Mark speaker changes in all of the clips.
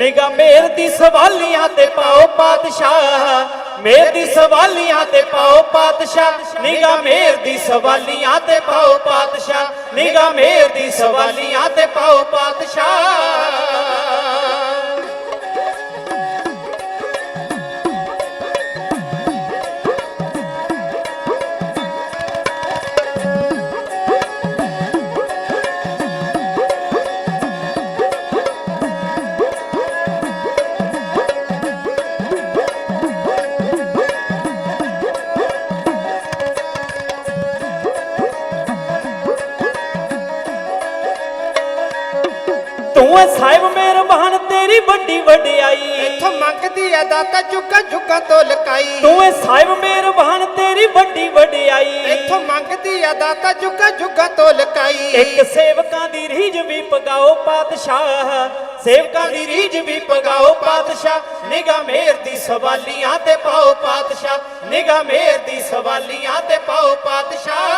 Speaker 1: निगाह मेर दी सवालियां ते पाओ पातशाह, मेर दी सवालियां ते पाओ पातशाह। निगाह मेर दी सवालियां ते पाओ पातशाह, निगाह मेर दी सवालियां ते पाओ पातशाह। तू साहिब मेहरबान तेरी बड़ी वडियाई,
Speaker 2: इथों मंगदी है दाता जुगा जुगा तो लकाई।
Speaker 1: तू साहिब मेहरबान तेरी बड़ी वडियाई,
Speaker 2: इथों मंगदी है दाता जुगा जुगा तो लकाई।
Speaker 1: एक सेवकां दी रीझ भी पगाओ पातशाह, सेवकां दी रीझ भी पगाओ पातशाह। निगाह मेर दी सवालियां ते पाओ पातशाह, निगाह मेर दी सवालियां ते पाओ पातशाह।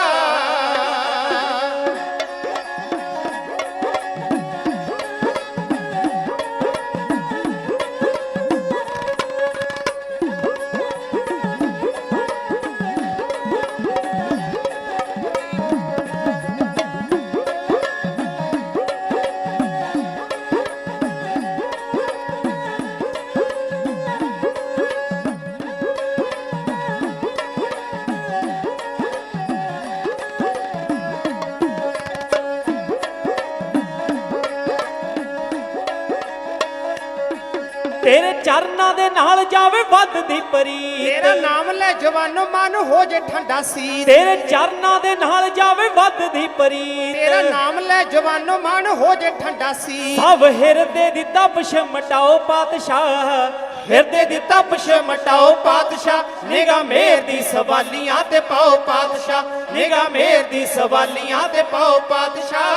Speaker 1: तेरे चरना दे नाल जावे वधदी परी,
Speaker 2: तेरा नाम ले जवानो मन हो जे ठंडा सी।
Speaker 1: तेरे चरना दे नाल जावे वधदी परी,
Speaker 2: तेरा नाम ले जवानो मन हो जे ठंडा सी।
Speaker 1: सब हिरदे दी तपश मटाओ पातशाह, हिरदे दी तपश मटाओ पातशाह। निगाह मेर दी सवालियां ते पाओ पातशाह, निगाह मेर दी सवालियां ते पाओ पातशाह।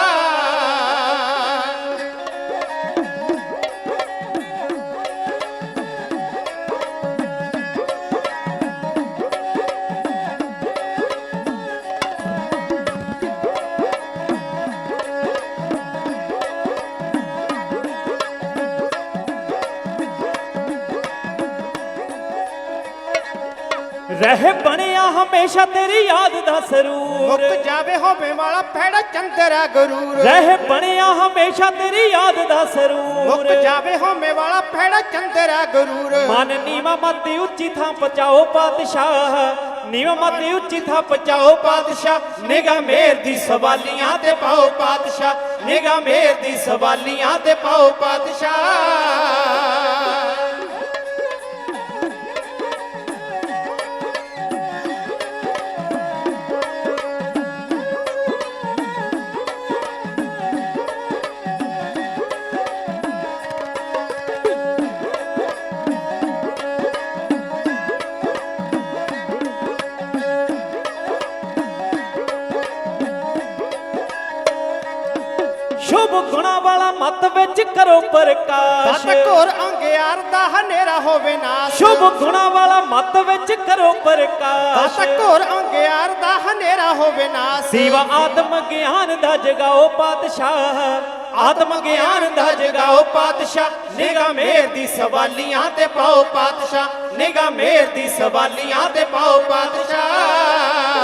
Speaker 1: रह बनिया हमेशा तेरी याद दा सरूर,
Speaker 2: मुक जावे होवे वाला पैड़ा चंदरा गरूर।
Speaker 1: रह बनिया हमेशा तेरी याद दा सरूर,
Speaker 2: मुक जावे होवे वाला पैड़ा चंदरा गरूर।
Speaker 1: मन नीवा मत उच्ची थां पचाओ पातशाह, नीवा मत उच्ची थां पचाओ पातशाह। निगाह मेर दी सवालियां ते पाओ पातशाह, निगाह मेर दी सवालियां ते पाओ पातशाह। शुभ गुणा वाला मत विच करो प्रकाश,
Speaker 2: तत घोर अंगियार दा हनेरा होवे नाश।
Speaker 1: शुभ गुणा वाला मत विच करो प्रकाश,
Speaker 2: तत घोर अंगियार दा हनेरा होवे नाश।
Speaker 1: दीवा आत्म ज्ञान दा जगाओ पातशाह, ਆਤਮ ਗਿਆਨ ਦਾ ਜਗਾਓ ਪਾਤਸ਼ਾਹ ਨਿਗਾਹ ਮੇਰ ਦੀ ਸਵਾਲੀਆਂ ਤੇ ਪਾਓ ਪਾਤਸ਼ਾਹ ਨਿਗਾਹ ਮੇਰ ਦੀ ਸਵਾਲੀਆਂ ਤੇ ਪਾਓ ਪਾਤਸ਼ਾਹ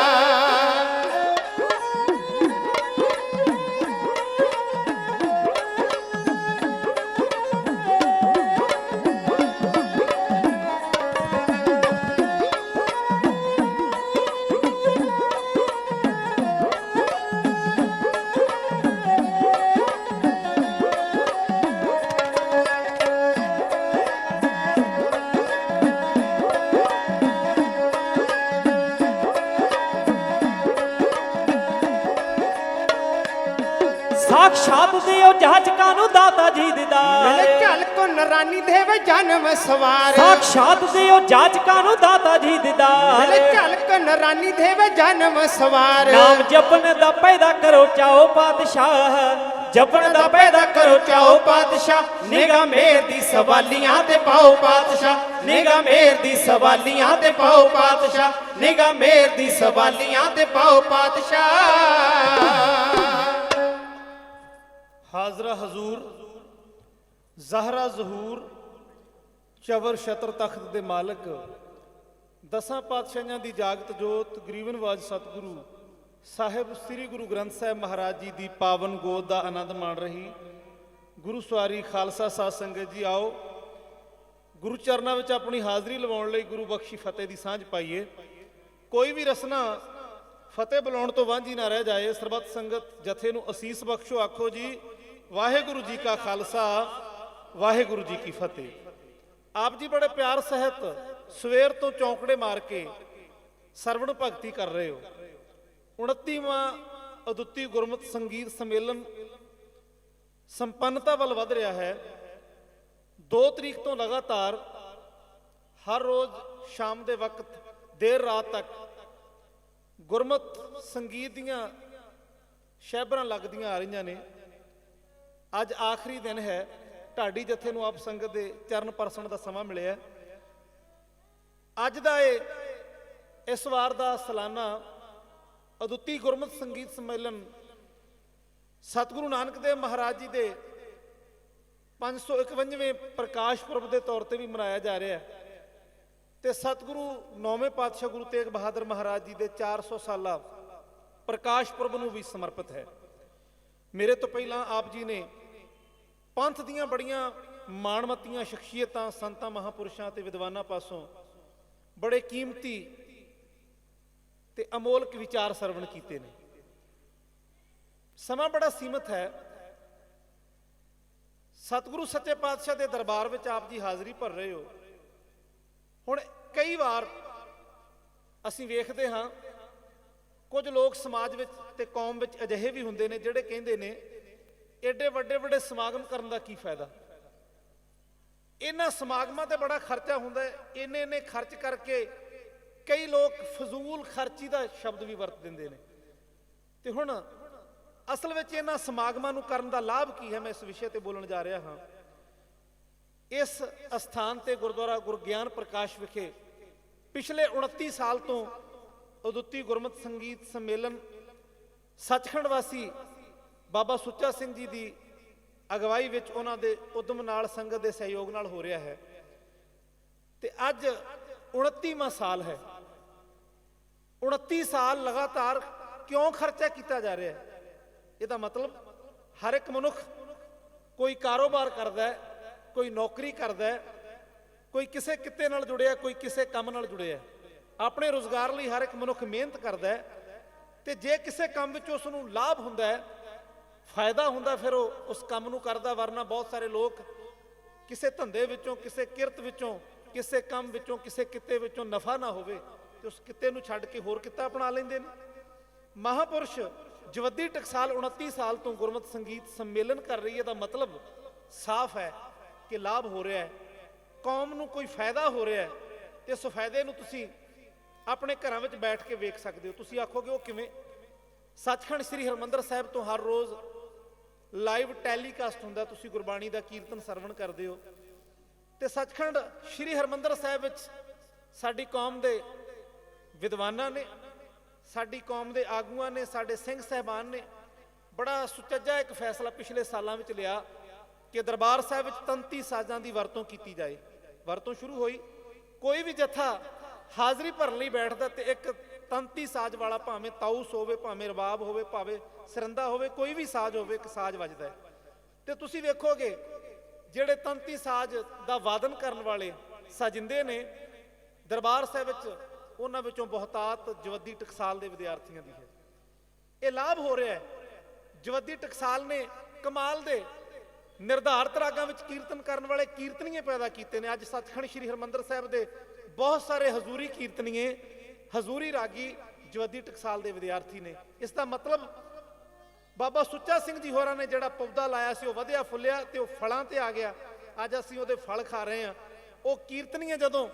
Speaker 1: ਸਾਖਸ਼ਾਤ ਦਿਓ ਜਾਚਕਾਂ ਨੂੰ ਦਾਤਾ ਜੀ
Speaker 2: ਮਿਲ
Speaker 1: ਦੀਦਾਰ
Speaker 2: ਝਲ ਕੋ ਨਰਾਨੀ ਦੇਵੇ ਜਨਮ ਸਵਾਰ
Speaker 1: ਸਾਖਸ਼ਾਤ ਦਿਓ ਜਾਚਕਾਂ ਨੂੰ ਦਾਤਾ ਜੀ
Speaker 2: ਮਿਲ
Speaker 1: ਦੀਦਾਰ
Speaker 2: ਝਲ ਕੋ ਨਰਾਨੀ ਦੇਵੇ ਜਨਮ ਸਵਾਰ
Speaker 1: ਨਾਮ ਜਪਨ ਦਾ ਪੈਦਾ ਕਰੋ ਚਾਓ ਪਾਤਸ਼ਾਹ ਜਪਨ ਦਾ ਪੈਦਾ ਕਰੋ ਚਾਓ ਪਾਤਸ਼ਾਹ ਨਿਗਾਹ ਮੇਰ ਦੀ ਸਵਾਲੀਆਂ ਤੇ ਪਾਓ ਪਾਤਸ਼ਾਹ ਨਿਗਾਹ ਮੇਰ ਦੀ ਸਵਾਲੀਆਂ ਤੇ ਪਾਓ ਪਾਤਸ਼ਾਹ ਨਿਗਾਹ ਮੇਰ ਦੀ ਸਵਾਲੀਆਂ ਤੇ ਪਾਓ ਪਾਤਸ਼ਾਹ
Speaker 3: ਹਾਜ਼ਰਾ ਹਜ਼ੂਰ ਜ਼ਹਰਾ ਜ਼ਹੂਰ ਚਵਰ ਛਤਰ ਤਖਤ ਦੇ ਮਾਲਕ ਦਸਾਂ ਪਾਤਸ਼ਾਹਾਂ ਦੀ ਜਾਗਤ ਜੋਤ ਗਰੀਬਨਵਾਜ ਸਤਿਗੁਰੂ ਸਾਹਿਬ ਸ੍ਰੀ ਗੁਰੂ ਗ੍ਰੰਥ ਸਾਹਿਬ ਮਹਾਰਾਜ ਜੀ ਦੀ ਪਾਵਨ ਗੋਦ ਦਾ ਆਨੰਦ ਮਾਣ ਰਹੀ ਗੁਰੂ ਸਵਾਰੀ ਖਾਲਸਾ ਸਾਧ ਸੰਗਤ ਜੀ ਆਓ ਗੁਰੂ ਚਰਨਾਂ ਵਿੱਚ ਆਪਣੀ ਹਾਜ਼ਰੀ ਲਵਾਉਣ ਲਈ ਗੁਰੂ ਬਖਸ਼ੀ ਫਤਿਹ ਦੀ ਸਾਂਝ ਪਾਈਏ ਕੋਈ ਵੀ ਰਸਨਾ ਫਤਿਹ ਬੁਲਾਉਣ ਤੋਂ ਵਾਂਝੀ ਨਾ ਰਹਿ ਜਾਏ ਸਰਬੱਤ ਸੰਗਤ ਜਥੇ ਨੂੰ ਅਸੀਸ ਬਖਸ਼ੋ ਆਖੋ ਜੀ ਵਾਹਿਗੁਰੂ ਜੀ ਕਾ ਖਾਲਸਾ ਵਾਹਿਗੁਰੂ ਜੀ ਕੀ ਫਤਿਹ ਆਪ ਜੀ ਬੜੇ ਪਿਆਰ ਸਹਿਤ ਸਵੇਰ ਤੋਂ ਚੌਂਕੜੇ ਮਾਰ ਕੇ ਸਰਵਣ ਭਗਤੀ ਕਰ ਰਹੇ ਹੋ 29ਵਾਂ ਅਦੁੱਤੀ ਗੁਰਮਤਿ ਸੰਗੀਤ ਸੰਮੇਲਨ ਸੰਪੰਨਤਾ ਵੱਲ ਵਧ ਰਿਹਾ ਹੈ 2 ਤਰੀਕ ਤੋਂ ਲਗਾਤਾਰ ਹਰ ਰੋਜ਼ ਸ਼ਾਮ ਦੇ ਵਕਤ ਦੇਰ ਰਾਤ ਤੱਕ ਗੁਰਮਤਿ ਸੰਗੀਤ ਦੀਆਂ ਸ਼ਹਿਬਰਾਂ ਲੱਗਦੀਆਂ ਆ ਰਹੀਆਂ ਨੇ ਅੱਜ ਆਖਰੀ ਦਿਨ ਹੈ ਢਾਡੀ ਜਥੇ ਨੂੰ ਆਪ ਸੰਗਤ ਦੇ ਚਰਨ ਪਰਸਣ ਦਾ ਸਮਾਂ ਮਿਲਿਆ ਅੱਜ ਦਾ ਇਸ ਵਾਰ ਦਾ ਸਾਲਾਨਾ ਅਦੁੱਤੀ ਗੁਰਮਤਿ ਸੰਗੀਤ ਸੰਮੇਲਨ ਸਤਿਗੁਰੂ ਨਾਨਕ ਦੇਵ ਮਹਾਰਾਜ ਜੀ ਦੇ 551ਵੇਂ ਪ੍ਰਕਾਸ਼ ਪੁਰਬ ਦੇ ਤੌਰ ਤੇ ਵੀ ਮਨਾਇਆ ਜਾ ਰਿਹਾ ਹੈ ਤੇ ਸਤਿਗੁਰੂ 9ਵੇਂ ਪਾਤਸ਼ਾਹ ਗੁਰੂ ਤੇਗ ਬਹਾਦਰ ਮਹਾਰਾਜ ਜੀ ਦੇ 400 ਸਾਲਾ ਪ੍ਰਕਾਸ਼ ਪੁਰਬ ਨੂੰ ਵੀ ਸਮਰਪਿਤ ਹੈ ਮੇਰੇ ਤੋਂ ਪਹਿਲਾਂ ਆਪ ਜੀ ਨੇ ਪੰਥ ਦੀਆਂ ਬੜੀਆਂ ਮਾਣਮੱਤੀਆਂ ਸ਼ਖਸੀਅਤਾਂ ਸੰਤਾਂ ਮਹਾਪੁਰਸ਼ਾਂ ਤੇ ਵਿਦਵਾਨਾਂ ਪਾਸੋਂ ਬੜੇ ਕੀਮਤੀ ਤੇ ਅਮੋਲਕ ਵਿਚਾਰ ਸਰਵਣ ਕੀਤੇ ਨੇ ਸਮਾਂ ਬੜਾ ਸੀਮਤ ਹੈ ਸਤਿਗੁਰੂ ਸੱਚੇ ਪਾਤਸ਼ਾਹ ਦੇ ਦਰਬਾਰ ਵਿੱਚ ਆਪ ਜੀ ਹਾਜ਼ਰੀ ਭਰ ਰਹੇ ਹੋ ਹੁਣ ਕਈ ਵਾਰ ਅਸੀਂ ਵੇਖਦੇ ਹਾਂ ਕੁਝ ਲੋਕ ਸਮਾਜ ਵਿੱਚ ਤੇ ਕੌਮ ਵਿੱਚ ਅਜਿਹੇ ਵੀ ਹੁੰਦੇ ਨੇ ਜਿਹੜੇ ਕਹਿੰਦੇ ਨੇ ਏਡੇ ਵੱਡੇ ਵੱਡੇ ਸਮਾਗਮ ਕਰਨ ਦਾ ਕੀ ਫਾਇਦਾ ਇਹਨਾਂ ਸਮਾਗਮਾਂ ਤੇ ਬੜਾ ਖਰਚਾ ਹੁੰਦਾ ਹੈ ਇੰਨੇ ਖਰਚ ਕਰਕੇ ਕਈ ਲੋਕ ਫਜ਼ੂਲ ਖਰਚੀ ਦਾ ਸ਼ਬਦ ਵੀ ਵਰਤ ਦਿੰਦੇ ਨੇ ਤੇ ਹੁਣ ਅਸਲ ਵਿੱਚ ਇਹਨਾਂ ਸਮਾਗਮਾਂ ਨੂੰ ਕਰਨ ਦਾ ਲਾਭ ਕੀ ਹੈ ਮੈਂ ਇਸ ਵਿਸ਼ੇ ਤੇ ਬੋਲਣ ਜਾ ਰਿਹਾ ਹਾਂ ਇਸ ਅਸਥਾਨ ਤੇ ਗੁਰਦੁਆਰਾ ਗੁਰਗਿਆਨ ਪ੍ਰਕਾਸ਼ ਵਿਖੇ ਪਿਛਲੇ 29 ਸਾਲ ਤੋਂ ਅਦੁੱਤੀ ਗੁਰਮਤਿ ਸੰਗੀਤ ਸੰਮੇਲਨ ਸੱਚਖੰਡ ਵਾਸੀ ਬਾਬਾ ਸੁੱਚਾ ਸਿੰਘ ਜੀ ਦੀ ਅਗਵਾਈ ਵਿੱਚ ਉਹਨਾਂ ਦੇ ਉਦਮ ਨਾਲ ਸੰਗਤ ਦੇ ਸਹਿਯੋਗ ਨਾਲ ਹੋ ਰਿਹਾ ਹੈ ਤੇ ਅੱਜ 29ਵਾਂ ਸਾਲ ਹੈ 29 ਸਾਲ ਲਗਾਤਾਰ ਕਿਉਂ ਖਰਚਾ ਕੀਤਾ ਜਾ ਰਿਹਾ ਹੈ ਇਹਦਾ ਮਤਲਬ ਹਰ ਇੱਕ ਮਨੁੱਖ ਕੋਈ ਕਾਰੋਬਾਰ ਕਰਦਾ ਹੈ ਕੋਈ ਨੌਕਰੀ ਕਰਦਾ ਹੈ ਕੋਈ ਕਿਸੇ ਕਿੱਤੇ ਨਾਲ ਜੁੜਿਆ ਕੋਈ ਕਿਸੇ ਕੰਮ ਨਾਲ ਜੁੜਿਆ ਆਪਣੇ ਰੋਜ਼ਗਾਰ ਲਈ ਹਰ ਇੱਕ ਮਨੁੱਖ ਮਿਹਨਤ ਕਰਦਾ ਹੈ ਤੇ ਜੇ ਕਿਸੇ ਕੰਮ ਵਿੱਚ ਉਸ ਨੂੰ ਲਾਭ ਹੁੰਦਾ ਹੈ ਫਾਇਦਾ ਹੁੰਦਾ ਫਿਰ ਉਹ ਉਸ ਕੰਮ ਨੂੰ ਕਰਦਾ ਵਰਨਾ ਬਹੁਤ ਸਾਰੇ ਲੋਕ ਕਿਸੇ ਧੰਦੇ ਵਿੱਚੋਂ ਕਿਸੇ ਕਿਰਤ ਵਿੱਚੋਂ ਕਿਸੇ ਕੰਮ ਵਿੱਚੋਂ ਕਿਸੇ ਕਿੱਤੇ ਵਿੱਚੋਂ ਨਫਾ ਨਾ ਹੋਵੇ ਤੇ ਉਸ ਕਿੱਤੇ ਨੂੰ ਛੱਡ ਕੇ ਹੋਰ ਕਿੱਤਾ ਅਪਣਾ ਲੈਂਦੇ ਨੇ ਮਹਾਪੁਰਸ਼ ਜਵੱਦੀ ਟਕਸਾਲ 29 ਸਾਲ ਤੋਂ ਗੁਰਮਤਿ ਸੰਗੀਤ ਸੰਮੇਲਨ ਕਰ ਰਹੀ ਹੈ ਦਾ ਮਤਲਬ ਸਾਫ਼ ਹੈ ਕਿ ਲਾਭ ਹੋ ਰਿਹਾ ਹੈ ਕੌਮ ਨੂੰ ਕੋਈ ਫਾਇਦਾ ਹੋ ਰਿਹਾ ਹੈ ਤੇ ਇਸ ਫਾਇਦੇ ਨੂੰ ਤੁਸੀਂ ਆਪਣੇ ਘਰਾਂ ਵਿੱਚ ਬੈਠ ਕੇ ਵੇਖ ਸਕਦੇ ਹੋ ਤੁਸੀਂ ਆਖੋਗੇ ਉਹ ਕਿਵੇਂ ਸੱਚਖੰਡ ਸ੍ਰੀ ਹਰਿਮੰਦਰ ਸਾਹਿਬ ਤੋਂ ਹਰ ਰੋਜ਼ ਲਾਈਵ ਟੈਲੀਕਾਸਟ ਹੁੰਦਾ ਤੁਸੀਂ ਗੁਰਬਾਣੀ ਦਾ ਕੀਰਤਨ ਸਰਵਣ ਕਰਦੇ ਹੋ ਤੇ ਸੱਚਖੰਡ ਸ੍ਰੀ ਹਰਿਮੰਦਰ ਸਾਹਿਬ ਵਿੱਚ ਸਾਡੀ ਕੌਮ ਦੇ ਵਿਦਵਾਨਾਂ ਨੇ ਸਾਡੀ ਕੌਮ ਦੇ ਆਗੂਆਂ ਨੇ ਸਾਡੇ ਸਿੰਘ ਸਾਹਿਬਾਨ ਨੇ ਬੜਾ ਸੁਚੱਜਾ ਇੱਕ ਫੈਸਲਾ ਪਿਛਲੇ ਸਾਲਾਂ ਵਿੱਚ ਲਿਆ ਕਿ ਦਰਬਾਰ ਸਾਹਿਬ ਵਿੱਚ ਤੰਤੀ ਸਾਜ਼ਾਂ ਦੀ ਵਰਤੋਂ ਕੀਤੀ ਜਾਏ। ਵਰਤੋਂ ਸ਼ੁਰੂ ਹੋਈ, ਕੋਈ ਵੀ ਜਥਾ ਹਾਜ਼ਰੀ ਭਰਨ ਲਈ ਬੈਠਦਾ ਤੇ ਇੱਕ ਤੰਤੀ ਸਾਜ਼ ਵਾਲਾ, ਭਾਵੇਂ ਤਾਊਸ ਹੋਵੇ, ਭਾਵੇਂ ਰਬਾਬ ਹੋਵੇ, ਭਾਵੇਂ ਸਰੰਦਾ ਹੋਵੇ, ਕੋਈ ਵੀ ਸਾਜ਼ ਹੋਵੇ, ਇੱਕ ਸਾਜ਼ ਵੱਜਦਾ ਹੈ। ਤੇ ਤੁਸੀਂ ਵੇਖੋਗੇ ਜਿਹੜੇ ਤੰਤੀ ਸਾਜ਼ ਦਾ ਵਾਦਨ ਕਰਨ ਵਾਲੇ ਸਾਜਿੰਦੇ ਨੇ ਦਰਬਾਰ ਸਾਹਿਬ ਵਿੱਚ, ਉਹਨਾਂ ਵਿੱਚੋਂ ਬਹੁਤਾਤ ਜਵੱਦੀ ਟਕਸਾਲ ਦੇ ਵਿਦਿਆਰਥੀਆਂ ਦੀ ਹੈ। ਇਹ ਲਾਭ ਹੋ ਰਿਹਾ ਹੈ। ਜਵੱਦੀ ਟਕਸਾਲ ਨੇ ਕਮਾਲ ਦੇ ਨਿਰਧਾਰਤ ਰਾਗਾਂ ਵਿੱਚ ਕੀਰਤਨ ਕਰਨ ਵਾਲੇ ਕੀਰਤਨੀਏ ਪੈਦਾ ਕੀਤੇ ਨੇ। ਅੱਜ ਸੱਚਖੰਡ ਸ੍ਰੀ ਹਰਿਮੰਦਰ ਸਾਹਿਬ ਦੇ ਬਹੁਤ ਸਾਰੇ ਹਜ਼ੂਰੀ ਕੀਰਤਨੀਏ, ਹਜ਼ੂਰੀ ਰਾਗੀ ਜਵੱਦੀ ਟਕਸਾਲ ਦੇ ਵਿਦਿਆਰਥੀ ਨੇ। ਇਸ ਦਾ ਮਤਲਬ ਬਾਬਾ ਸੁੱਚਾ ਸਿੰਘ ਜੀ ਹੋਰਾਂ ਨੇ ਜਿਹੜਾ ਪੌਦਾ ਲਾਇਆ ਸੀ ਉਹ ਵਧਿਆ ਫੁੱਲਿਆ ਤੇ ਉਹ ਫਲਾਂ ਤੇ ਆ ਗਿਆ। ਅੱਜ ਅਸੀਂ ਉਹਦੇ ਫਲ ਖਾ ਰਹੇ ਹਾਂ। ਉਹ ਕੀਰਤਨੀਏ ਜਦੋਂ